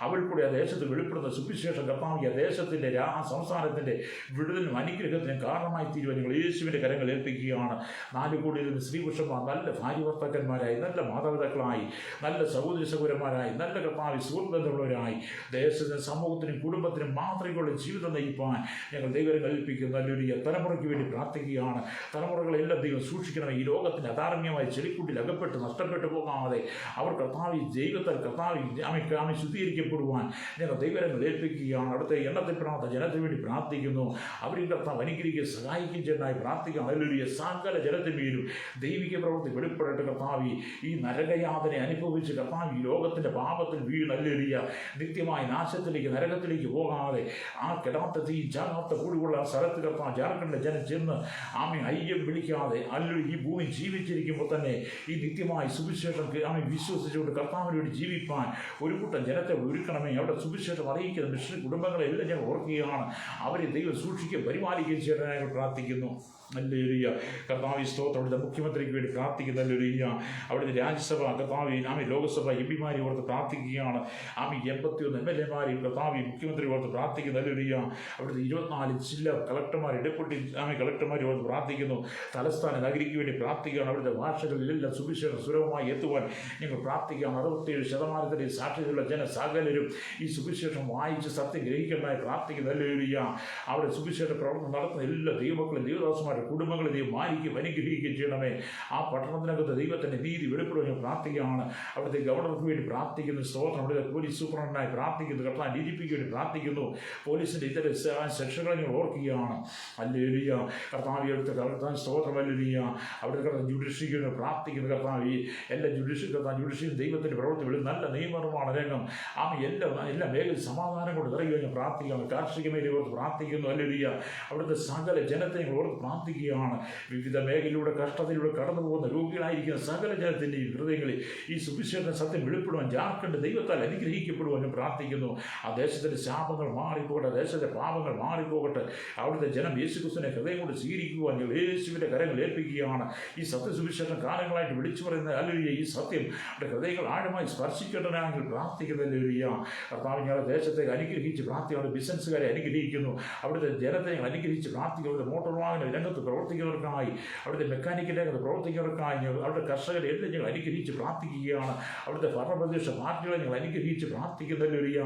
അവൾ കൂടെ ആ ദേശത്ത് വെളിപ്പെടുന്ന സുവിശേഷം കർത്താവ് ആ ദേശത്തിൻ്റെ ആ സംസ്ഥാനത്തിൻ്റെ വിടുതലിനും അനുഗ്രഹത്തിനും കാരണമായി തീരുവാൻ നിങ്ങൾ യേശുവിൻ്റെ കരങ്ങൾ ഏൽപ്പിക്കുകയാണ്. 4 കോടിയിൽ നിന്ന് സ്ത്രീ പുരുഷന്മാർ നല്ല ഭാര്യ ഭർത്താക്കന്മാരായി, നല്ല മാതാപിതാക്കളായി, നല്ല സഹോദരി സഹോദരന്മാരായി, നല്ല കർത്താവ് സുഹൃത്തുബന്ധമുള്ളവരായി ദേശത്തിനും സമൂഹത്തിനും കുടുംബത്തിനും മാതൃകയുള്ള ജീവിതം നയിപ്പാൻ ഞങ്ങൾ ദൈവം കൽപ്പിക്കുന്ന ഹല്ലേലൂയ. തലമുറയ്ക്ക് വേണ്ടി പ്രാർത്ഥിക്കുകയാണ്. തലമുറകളെല്ലാം ദൈവം സൂക്ഷിക്കണം. ഈ ലോകത്തിൻ്റെ അധാർമ്യമായ ചെളിക്കുണ്ടിൽ അകപ്പെട്ട് നഷ്ടപ്പെട്ടു പോകാതെ അവർ കർത്താവ് ദൈവത്താൽ കർത്താവ് ശുദ്ധീകരിക്കപ്പെടുവാൻ ഞങ്ങൾ ദൈവങ്ങൾ ഏൽപ്പിക്കുകയാണ്. അവിടുത്തെ എണ്ണത്തിൽപ്പെടാത്ത ജനത്തിന് വേണ്ടി പ്രാർത്ഥിക്കുന്നു. അവരും കർത്താവ് അനുഗ്രഹിക്കുക സഹായിക്കും ചെന്നായി പ്രാർത്ഥിക്കാം ഹല്ലേലൂയ. സകല ജനത്തിന്മേലും ദൈവിക പ്രവൃത്തി വെളിപ്പെടട്ടെ കർത്താവ്. ഈ നരകയാതന അനുഭവിച്ച് കർത്താവ് ഈ ലോകത്തിൻ്റെ പാപത്തിൽ വീണ് ഹല്ലേലൂയ നിത്യമായ നാശത്തിലേക്ക് നരകത്തിലേക്ക് പോകാതെ ആ കെടാത്ത തീ ജാകാത്ത കൂടിയുള്ള ആ സ്ഥലത്ത് കർത്താവ് ജാർഖണ്ഡിലെ ജനം ചെന്ന് അയ്യം വിളിക്കാതെ ഹല്ലേലൂയ ഈ ഭൂമി ജീവിച്ചിരിക്കുമ്പോൾ തന്നെ ഈ നിത്യമായ സുവിശേഷം വിശ്വസിച്ചുകൊണ്ട് കർത്താവിന് വേണ്ടി ജീവിപ്പാൻ ഒരു കൂട്ടം ജനത്തെ ഒരുക്കണമേ. അവിടെ സുവിശേഷം അറിയിക്കുന്ന മിഷൻ കുടുംബങ്ങളെല്ലാം ഞാൻ ഓർക്കുകയാണ്. അവരെ ദൈവം സൂക്ഷിക്കുകയും പരിപാലിക്കുകയും ചെയ്യാനായി പ്രാർത്ഥിക്കുന്നു ഹല്ലേലൂയ. കർത്താവ് സ്തോത്രം. അവിടുത്തെ മുഖ്യമന്ത്രിക്ക് വേണ്ടി പ്രാർത്ഥിക്കുന്ന ഹല്ലേലൂയ. അവിടുത്തെ രാജ്യസഭ കർത്താവ് ലോകസഭ എംപിമാരെ ഓർത്ത് പ്രാർത്ഥിക്കുകയാണ്. 81 MLA-മാരെയും കർത്താവ് മുഖ്യമന്ത്രി ഓർത്ത് പ്രാർത്ഥിക്കുന്ന ഹല്ലേലൂയ. അവിടുത്തെ 24 ജില്ലാ കളക്ടർമാർ ഡെപ്യൂട്ടി കളക്ടർമാരെ ഓർത്ത് പ്രാർത്ഥിക്കുന്നു. തലസ്ഥാന നഗരിക്ക് വേണ്ടി പ്രാർത്ഥിക്കുകയാണ്. അവിടുത്തെ ഭാഷകളിലെല്ലാം സുവിശേഷം സുലഭമായി എത്തുവാൻ ഞങ്ങൾ പ്രാർത്ഥിക്കുകയാണ്. 67% സാക്ഷ്യതയുള്ള സകലരും ഈ സുവിശേഷം വായിച്ച് സത്യം ഗ്രഹിക്കാനായി പ്രാർത്ഥിക്കുന്ന ഹല്ലേലൂയ. അവിടെ സുവിശേഷ പ്രവർത്തനം നടത്തുന്ന എല്ലാ ദൈവമക്കളും ദൈവദാസന്മാരും കുടുംബങ്ങളെ ദൈവം മാനിക്കുകയും അനുഗ്രഹിക്കുകയും ചെയ്യണമേ. ആ പട്ടണത്തിനകത്ത് ദൈവത്തിൻ്റെ നീതി വെളിപ്പെടുവാൻ പ്രാർത്ഥിക്കുകയാണ്. അവിടുത്തെ ഗവർണർക്ക് വേണ്ടി പ്രാർത്ഥിക്കുന്നു. സ്തോത്രം. അവിടുത്തെ പോലീസ് സൂപ്രണ്ടായി പ്രാർത്ഥിക്കുന്നു. കർത്താവ് DGPക്ക് വേണ്ടി പ്രാർത്ഥിക്കുന്നു. പോലീസിൻ്റെ ഇതര സെക്ഷനുകളെ ഞങ്ങൾ ഓർക്കുകയാണ് ഹല്ലേലൂയ. കർത്താവ് എടുത്ത കർത്താൻ സ്തോത്രം ഹല്ലേലൂയ. അവിടുത്തെ കർത്താവ് ജുഡീഷ്യറിക്ക് വേണ്ടി പ്രാർത്ഥിക്കുന്നു. കർത്താവ് എല്ലാ ജുഡീഷ്യറി ദൈവത്തിൻ്റെ പ്രവർത്തി നല്ല നിയമനിർമ്മാണ രംഗം എല്ലാ മേഖല സമാധാനം കൊണ്ട് നിറയുവാൻ ഞാൻ പ്രാർത്ഥിക്കുകയാണ്. കാർഷിക മേഖലയെ ഓർത്ത് പ്രാർത്ഥിക്കുന്നു ഹല്ലേലൂയ. അവിടുത്തെ സകല ജനത്തെ ഓർത്ത് പ്രാർത്ഥിക്കുകയാണ്. വിവിധ മേഖലയിലൂടെ കഷ്ടതയിലൂടെ കടന്നു പോകുന്ന രോഗികളായിരിക്കുന്ന സകല ജനത്തിൻ്റെയും ഹൃദയങ്ങളിൽ ഈ സുവിശേഷ സത്യം വെളിപ്പെടുവാൻ ജാർഖണ്ഡ് ദൈവത്താൽ അനുഗ്രഹിക്കപ്പെടുവാൻ ഞാൻ പ്രാർത്ഥിക്കുന്നു. ആ ദേശത്തിൻ്റെ ശാപങ്ങൾ മാറിപ്പോകട്ടെ, ദേശത്തെ പാപങ്ങൾ മാറിപ്പോകട്ടെ. അവിടുത്തെ ജനം യേശുക്രിസ്തുവിനെ ഹൃദയം കൊണ്ട് സ്വീകരിക്കുവാൻ യേശുവിൻ്റെ കരങ്ങൾ ഏൽപ്പിക്കുകയാണ്. ഈ സത്യസുവിശേഷം കാലങ്ങളായിട്ട് വിളിച്ചു പറയുന്ന ഹല്ലേലൂയ ഈ സത്യം ഹൃദയങ്ങൾ ആഴമായി സ്പർശിക്കട്ടെങ്കിൽ പ്രാർത്ഥിക്കുന്ന ഹല്ലേലൂയ. കർത്താവ് ഞങ്ങളുടെ ദേശത്തേക്ക് അനുഗ്രഹിച്ച് പ്രാർത്ഥിക്കുന്ന ബിസിനസ്സുകാരെ അനുഗ്രഹിക്കുന്നു. അവിടുത്തെ ജനത്തെ ഞങ്ങൾ അനുഗ്രഹിച്ച് പ്രാർത്ഥിക്കുന്നു. അവിടുത്തെ മോട്ടോർ വാഹന രംഗത്ത് പ്രവർത്തിക്കുന്നവർക്കായി, അവിടുത്തെ മെക്കാനിക്കൽ രംഗത്ത് പ്രവർത്തിക്കുന്നവർക്കായി അവിടുത്തെ കർഷകരെ എല്ലാം ഞങ്ങൾ അനുഗ്രഹിച്ച് പ്രാർത്ഥിക്കുകയാണ്. അവിടുത്തെ ഭരണപ്രദേശ പാർട്ടികളെ ഞങ്ങൾ അനുഗ്രഹിച്ച് പ്രാർത്ഥിക്കുന്ന ഹല്ലേലൂയ.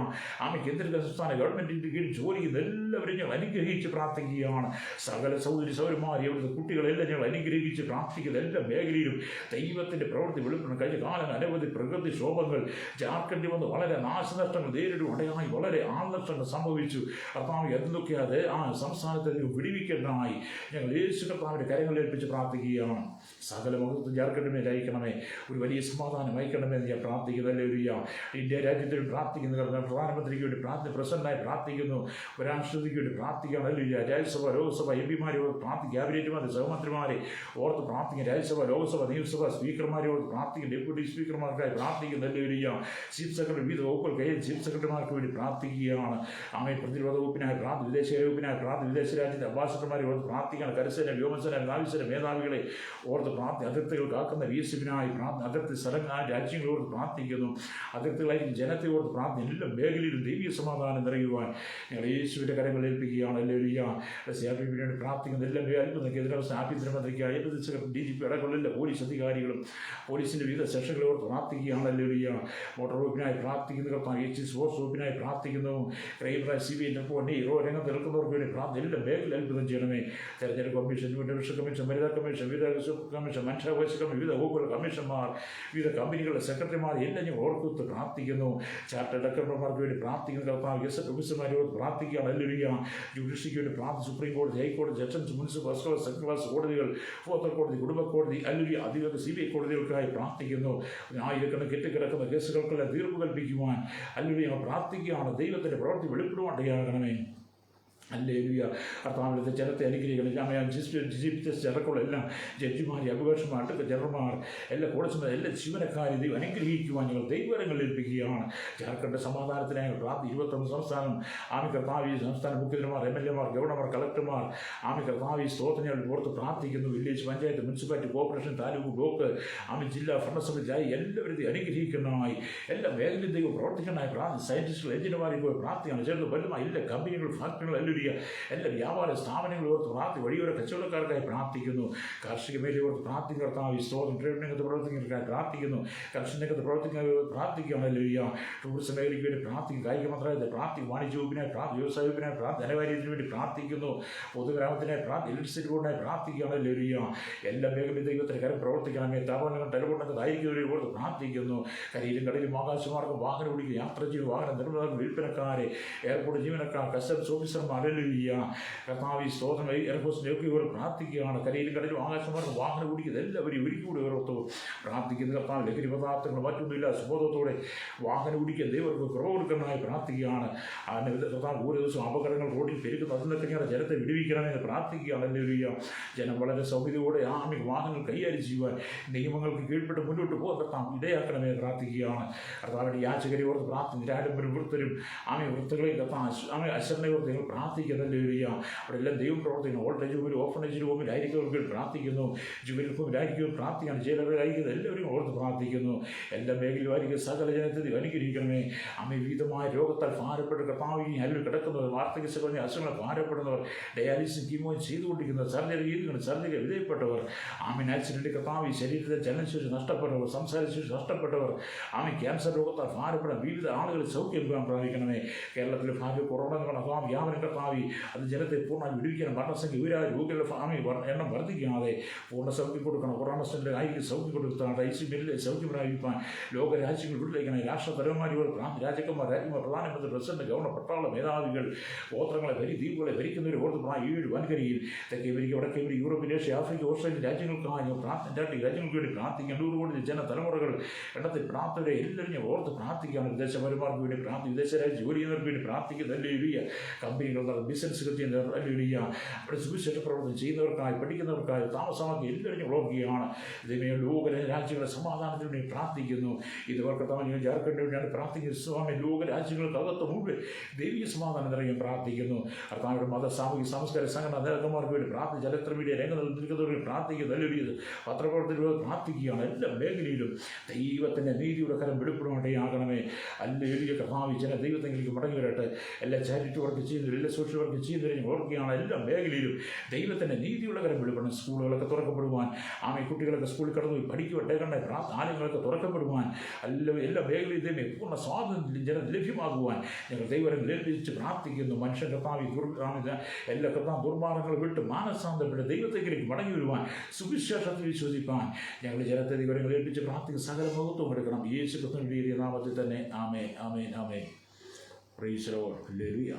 കേന്ദ്ര സംസ്ഥാന ഗവൺമെൻറ്റിൻ്റെ കീഴിൽ ജോലി ചെയ്യുന്ന എല്ലാവരും ഞങ്ങൾ അനുഗ്രഹിച്ച് പ്രാർത്ഥിക്കുകയാണ്. സകല സൗകര്യമാരി അവിടുത്തെ കുട്ടികളെല്ലാം ഞങ്ങൾ അനുഗ്രഹിച്ച് പ്രാർത്ഥിക്കുന്ന എല്ലാ മേഖലയിലും ദൈവത്തിൻ്റെ പ്രവൃത്തി വെളിപ്പെടുന്ന കഴിഞ്ഞ കാലങ്ങൾ അനവധി പ്രകൃതിക്ഷോഭങ്ങൾ ജാർഖണ്ഡിൽ വന്ന് വളരെ നാശനഷ്ടങ്ങൾ നേരിടുവാനായി വളരെ ആൾനഷ്ടങ്ങൾ സംഭവിച്ചു. കർത്താവ് എന്തൊക്കെയാണ് ആ സംസ്ഥാനത്തെ വിടിവിക്കാനായി ഞങ്ങൾ യേശു കർത്താവിൻ്റെ കരങ്ങൾ ഏൽപ്പിച്ച് പ്രാർത്ഥിക്കുകയാണ്. സകല മഹത്വം ജാർഖണ്ഡിനെ അയക്കണമേ. ഒരു വലിയ സമാധാനം അയക്കണമേ എന്ന് ഞാൻ പ്രാർത്ഥിക്കുന്നു ഹല്ലേലൂയ. ഇന്ത്യ രാജ്യത്തിന് പ്രാർത്ഥിക്കുന്നു. പ്രധാനമന്ത്രിക്ക് വേണ്ടി പ്രസിഡന്റായി പ്രാർത്ഥിക്കുന്നു. രാഷ്ട്രപതിക്ക് വേണ്ടി പ്രാർത്ഥിക്കുകയാണ് ഹല്ലേലൂയ. രാജ്യസഭ ലോകസഭ എംപിമാരെ മന്ത്രിമാരെ ഓർത്ത് പ്രാർത്ഥിക്കും, ക്യാബിനറ്റുമാരെ, സഹമന്ത്രിമാരെ ഓർത്ത് പ്രാർത്ഥിക്കും, രാജ്യസഭ, ലോക്സഭ, നിയമസഭ സ്പീക്കർമാരെ ഓർത്ത് പ്രാർത്ഥിക്കും, ഡെപ്യൂട്ടി സ്പീക്കർമാർക്കായി പ്രാർത്ഥിക്കും, നൽകുകയാണ്. ചീഫ് സെക്രട്ടറി വിവിധ വകുപ്പുകൾ കയ്യിൽ ചീഫ് സെക്രട്ടറിമാർക്ക് വേണ്ടി പ്രാർത്ഥിക്കുകയാണ്. ആമേ പ്രതിരോധ വകുപ്പിനായി വിദേശ വകുപ്പിനായി വിദേശ രാജ്യത്തെ അംബാസിഡർമാരെ ഓർത്ത് പ്രാർത്ഥിക്കുകയാണ്. കരസേന, വ്യോമസേന, നാവികസേന മേധാവികളെ ഓർത്ത് അതിർത്തികൾ കാക്കുന്ന BSFിനായി അതിർത്തി രാജ്യങ്ങളെ ഓർത്ത് പ്രാർത്ഥിക്കുന്നു. അതിർത്തികളായിരിക്കും ജനത്തെ ഓർത്ത് പ്രാർത്ഥന എല്ലാ മേഖലയിലും ദൈവീയ സമാധാനം നിറയുവാൻ ഞങ്ങൾ യേശുവിൻ്റെ കരങ്ങളിൽ ഏൽപ്പിക്കുകയാണ്. CRPക്ക് വേണ്ടി പ്രാർത്ഥിക്കുന്ന എല്ലാ അത്ഭുതക്കെതിരെ ആഭ്യന്തരമന്ത്രിക്കായി DGP അടക്കമുള്ള എല്ലാ പോലീസ് അധികാരികളും പോലീസിൻ്റെ വിവിധ സെക്ഷനുകളെ ഓർത്ത് പ്രാർത്ഥിക്കുകയാണ്. മോട്ടോർ വകുപ്പിനായി പ്രാർത്ഥിക്കുന്ന സ്പോർട്സ് വകുപ്പിനായി പ്രാർത്ഥിക്കുന്നു. ക്രൈംബ്രാഞ്ച്, CBI, രംഗത്ത് നിൽക്കുന്നവർക്ക് വേണ്ടി എല്ലാ മേഖല അത്ഭുതം ചെയ്യണമേ. തെരഞ്ഞെടുപ്പ് കമ്മീഷൻ, ഇലക്ഷൻ കമ്മീഷൻ, വനിതാ കമ്മീഷൻ, വിവിധ കമ്മീഷൻ, മനുഷ്യാവകാശ കമ്മീഷൻ, വിവിധ വകുപ്പുകൾ കമ്മീഷന്മാർ, വിവിധ കമ്പനികളുടെ സെക്രട്ടറിമാർ എല്ലാം ഞാൻ ഓർത്ത് പ്രാർത്ഥിക്കുന്നു. ചാർട്ടേഡ് അക്കൗണ്ടന്റുമാർക്ക് വേണ്ടി പ്രാർത്ഥിക്കുന്ന കർത്താവ് ഓഫീസർമാരെ ഓർത്ത് പ്രാർത്ഥിക്കുകയാണ്. ജുഡീഷ്യറിക്ക് വേണ്ടി സുപ്രീം കോടതി, ഹൈക്കോടതി, sessions, municipal, first class, second class കോടതികൾ, ഫോർത്ത് കോടതി, കുടുംബ കോടതി, അതിവേഗ CBI കോടതികൾക്കായി പ്രാർത്ഥിക്കുന്നു. ആയിരക്കണക്കിന് കെട്ടിക്കിടക്കുന്ന കേസുകൾക്കെല്ലാം തീർപ്പ് കൽപ്പിക്കുവാൻ പ്രാർത്ഥിക്കുകയാണ്. ദൈവത്തിൻ്റെ പ്രവൃത്തി വെളിപ്പെടുവാണ്ടയാകണമേ. ഹല്ലേലൂയ. കർത്താവിൻ്റെ ജനത്തെ അനുഗ്രഹിക്കണം. ചീഫ് ജസ്റ്റിസ് അടക്കമുള്ള എല്ലാം ജഡ്ജിമാർ, അഭിഭാഷകന്മാർ, അഡ്വക്കേറ്റ് ജനറൽമാർ, എല്ലാ കോടതിമാർ, എല്ലാ ജീവനക്കാരെ ദൈവം അനുഗ്രഹിക്കുവാൻ ഞങ്ങൾ ദൈവകരങ്ങളിൽ ഏൽപ്പിക്കുകയാണ്. ജാർഖണ്ഡ് സമാധാനത്തിനായി 21 സംസ്ഥാനം കർത്താവ് സംസ്ഥാന മുഖ്യമന്ത്രിമാർ, MLAമാർ, ഗവർണർമാർ, കളക്ടർമാർ കർത്താവ് സ്തോത്രങ്ങൾ ഓർത്ത് പ്രാർത്ഥിക്കുന്നു. Village, panchayat, municipality, corporation, taluk, block, ജില്ലാ ഭരണസമിതിയായി എല്ലാവരും അനുഗ്രഹിക്കുന്നതായി എല്ലാ മേഖലയും ദൈവം പ്രവർത്തിക്കുന്നതായി സയൻറ്റിസ്റ്റുകൾ, എഞ്ചിനീയർമാരെ പോയി പ്രാർത്ഥിക്കണം. ചെറുത് വലുതുമായി എല്ലാ കമ്പനികൾ, ഫാക്ടറികൾ, എല്ലാ വ്യാപാര സ്ഥാപനങ്ങൾ ഓർത്ത് വഴിയോര കച്ചവടക്കാർക്കായി പ്രാർത്ഥിക്കുന്നു. കാർഷിക മേഖല ഓർത്ത് പ്രാർത്ഥിക്കുന്ന കർത്താവ് സ്തോത്രം. ട്രേഡ് രംഗത്ത് പ്രവർത്തിക്കുന്നവർക്കായി പ്രാർത്ഥിക്കുന്നു. കർഷക രംഗത്ത് പ്രവർത്തിക്കുന്ന പ്രാർത്ഥിക്കുകയാണ്. ടൂറിസം മേഖലയ്ക്ക് വേണ്ടി പ്രാർത്ഥിക്കും. കായിക മന്ത്രാലയത്തെ പ്രാർത്ഥിക്കും. വാണിജ്യ വകുപ്പിനായി വ്യവസായ വകുപ്പിനായി ധനകാര്യത്തിന് വേണ്ടി പ്രാർത്ഥിക്കുന്നു. പൊതുഗ്രാമത്തിനായി ഇലക്ട്രിസിറ്റി ബോർഡിനായി പ്രാർത്ഥിക്കുകയാണ്. എല്ലാ മേഖലയും ദൈവത്തിന് കരം പ്രവർത്തിക്കണമേ. താപനങ്ങൾ ടെലിഫോണൊക്കെ ദാരിദ്ര്യവരെ ഓർത്ത് പ്രാർത്ഥിക്കുന്നു. കരയിലും കടലിലും ആകാശമാർഗം വാഹനം ഓടിക്കുക, യാത്ര ചെയ്യും, വാഹന നിർമ്മാണം, വിൽപ്പനക്കാരെ, എയർപോർട്ട് ജീവനക്കാർ, കസ്റ്റംസ് ഓഫീസർമാർ, കർത്താവ് സ്തോത്രം. എയർഫോഴ്സിൻ്റെ ഒക്കെ ഇവർ പ്രാർത്ഥിക്കുകയാണ്. കരയിലും കടലും ആകാശമാർഗം വാഹനം ഓടിക്കുന്നത് എല്ലാവരും ഒരിക്കലും ഓർത്ത് പ്രാർത്ഥിക്കുന്ന കർത്താവ്. ലഹരി പദാർത്ഥങ്ങൾ മറ്റൊന്നുമില്ല സുബോധത്തോടെ വാഹനം ഓടിക്കുക ദൈവർക്ക് കുറവ് കൊടുക്കണമെന്നായി പ്രാർത്ഥിക്കുകയാണ്. കർത്താവ് ഓരോ ദിവസവും അപകടങ്ങൾ റോഡിൽ പെരുക്കുന്ന അതിൽ നിന്നൊക്കെ ഞങ്ങളുടെ ജനത്തെ വിടുവിക്കണമെന്ന് പ്രാർത്ഥിക്കുകയാണ്. ജനം വളരെ സൗകര്യത്തോടെ വാഹനങ്ങൾ കൈകാര്യം ചെയ്യുവാൻ നിയമങ്ങൾക്ക് കീഴ്പ്പെട്ട് മുന്നോട്ട് പോകാൻ കർത്താവ് ഇടയാക്കണമെന്ന് പ്രാർത്ഥിക്കുകയാണ്. കർത്താവിൻ്റെ യാചകരെ ഓർത്ത് പ്രാർത്ഥിക്കും. നിരാഡംബരും വൃത്തരും വൃത്തകളെയും കർത്താവ് അശ്വരനെ ഓർത്ത് ഞങ്ങൾ പ്രാർത്ഥിക്കുന്നല്ലേ. അവിടെ എല്ലാം ദൈവം പ്രവർത്തിക്കുന്നു. ഓൾട്ടേജ് ഹോമിൽ, ഓർഫനേജ് ഹോമിലായിരിക്കും പ്രാർത്ഥിക്കുന്നു. ജുവൽ ഹോമിലായിരിക്കും പ്രാർത്ഥിക്കണം. ജയിലറിലായിരിക്കും എല്ലാവരും ഓർത്ത് പ്രാർത്ഥിക്കുന്നു. എല്ലാ മേഖലയിലായിരിക്കും സകല ജനത്തെ അനുഗ്രഹിക്കണമേ. വിവിധമായ രോഗത്താൽ ഭാരപ്പെട്ട് കർത്താവ് അതിൽ കിടക്കുന്നവർ, വാർദ്ധക്യ സകല അസുഖങ്ങൾ ഭാരപ്പെടുന്നവർ, ഡയാലിസിസ്, കീമോയും ചെയ്തുകൊണ്ടിരിക്കുന്നവർ, സർജറി വിധേയപ്പെട്ടവർ, ആക്സിഡന്റ് കർത്താവ് ശരീരത്തെ ചലനശേഷി നഷ്ടപ്പെട്ടവർ, സംസാരശേഷി നഷ്ടപ്പെട്ടവർ, ക്യാൻസർ രോഗത്താൽ ഭാരപ്പെടാൻ വിവിധ ആളുകൾ സൗഖ്യം പ്രാപിക്കണമേ. കേരളത്തിലെ കൊറോണ വ്യാപനം കർത്താവ് അത് ജനത്തെ പൂർണ്ണമായി വിടുവിക്കണം. മരണസംഖ്യ ഉയരാതെ രോഗികളുടെ എണ്ണം വർദ്ധിക്കാതെ പൂർണ്ണ സൗഖ്യം കൊടുക്കണം. കൊറോണ സെന്ററിൽ ആയിരിക്കും സൗഖ്യം കൊടുത്താണ്. ICU സൗഖ്യം പ്രാപിക്കാൻ ലോകരാജ്യങ്ങൾ വിട്ടിലേക്കണം. രാഷ്ട്രതലവന്മാർ, രാജാക്കന്മാർ, പ്രധാനമന്ത്രി, പ്രസിഡന്റ്, ഗവർണർ, പട്ടാള മേധാവികൾ, ഗോത്രങ്ങളെ ദ്വീപുകളെ ഭരിക്കുന്നവർ ഓർത്ത് 7 വൻകരയിൽ തെക്കേ അമേരിക്ക, വടക്കേ America, Europe, Asia, Africa, Australia രാജ്യങ്ങൾക്കായി രാജ്യങ്ങൾക്ക് വേണ്ടി പ്രാർത്ഥിക്കാൻ 100 കോടി ജനതലമുറകൾ എണ്ണത്തിൽ പ്രാർത്ഥനയെ എല്ലാവരും ഓർത്ത് പ്രാർത്ഥിക്കുകയാണ്. വിദേശപരന്മാർക്ക് വേണ്ടി വിദേശ രാജ്യം ജോലി ചെയ്യുന്നവർക്ക് വേണ്ടി പ്രാർത്ഥിക്കുന്നത് കമ്പനികൾ, ബിസിനസ്സുകൾ ചെയ്യുന്നവർ, അവിടെ സുവിശേഷ പ്രവർത്തനം ചെയ്യുന്നവർക്കായി, പഠിക്കുന്നവർക്കായി, താമസമാക്കി എല്ലാവരും ഓർക്കുകയാണ്. ഇതിനെ ലോക രാജ്യങ്ങളുടെ സമാധാനത്തിന് വേണ്ടി പ്രാർത്ഥിക്കുന്നു. ഇതുവർക്ക് ജാർഖണ്ഡിന് വേണ്ടിയാണ് പ്രാർത്ഥിക്കുന്നത്. സ്വാമി ലോക രാജ്യങ്ങൾക്കകത്ത് മുഴുവൻ ദൈവീയ സമാധാനം നിറയും പ്രാർത്ഥിക്കുന്നു. കർത്താവിന്റെ മത, സാമൂഹിക, സാംസ്കാരിക സംഘടന നേതാക്കന്മാർക്ക് വേണ്ടി പ്രാർത്ഥിച്ച് ചരിത്ര മീഡിയ രംഗത്ത് നിൽക്കുന്നവർക്ക് പ്രാർത്ഥിക്കുന്നു. നല്ലൊരു പത്രപ്രവർത്തകർ പ്രാർത്ഥിക്കുകയാണ്. എല്ലാ മേഖലയിലും ദൈവത്തിൻ്റെ നീതിയുടെ കരം വെളിപ്പെടുവാണ്ടേയാകണമേ. അല്ലേലൂയ. കർത്താവ് ജന ദൈവത്തെങ്കിലും മടങ്ങി വരട്ടെ. എല്ലാ ചാരിറ്റി വർക്ക് ചെയ്യുന്നവരും, എല്ലാ സോഷ്യൽ വർക്ക് ചെയ്യുന്നവരും ഓർക്കുകയാണ്. എല്ലാ മേഖലയിലും ദൈവത്തിൻ്റെ നീതിയുള്ള കരം വെളിപ്പെടണം. സ്കൂളുകളൊക്കെ തുറക്കപ്പെടുവാൻ, കുട്ടികളൊക്കെ സ്കൂളിൽ കടന്നു പോയി പഠിക്കുവട്ടെ, ആലയങ്ങളൊക്കെ തുറക്കപ്പെടുവാൻ, എല്ലാ മേഖലയും ദൈവം പൂർണ്ണ സ്വാതന്ത്ര്യം ജനം ലഭ്യമാകുവാൻ ഞങ്ങൾ ദൈവം ലഭിച്ച് പ്രാർത്ഥിക്കുന്നു. മനുഷ്യൻ കർത്താവ് എല്ലാ കർത്താവ് ദുർമാർഗങ്ങൾ വിട്ട് മാനസാന്തരപ്പെട്ട് ദൈവത്തേക്ക് മടങ്ങി വരുവാൻ, സുവിശേഷത്തിൽ വിശ്വസിപ്പാൻ ഞങ്ങൾ ജനത്തെ ദൈവങ്ങൾ ഏൽപ്പിച്ച് പ്രാർത്ഥിക്കുന്ന സകല മഹത്വം എടുക്കണം. യേശു ക്രിസ്തുവിന്റെ നാമത്തിൽ തന്നെ. Amen, amen, amen. Praise the Lord. Hallelujah.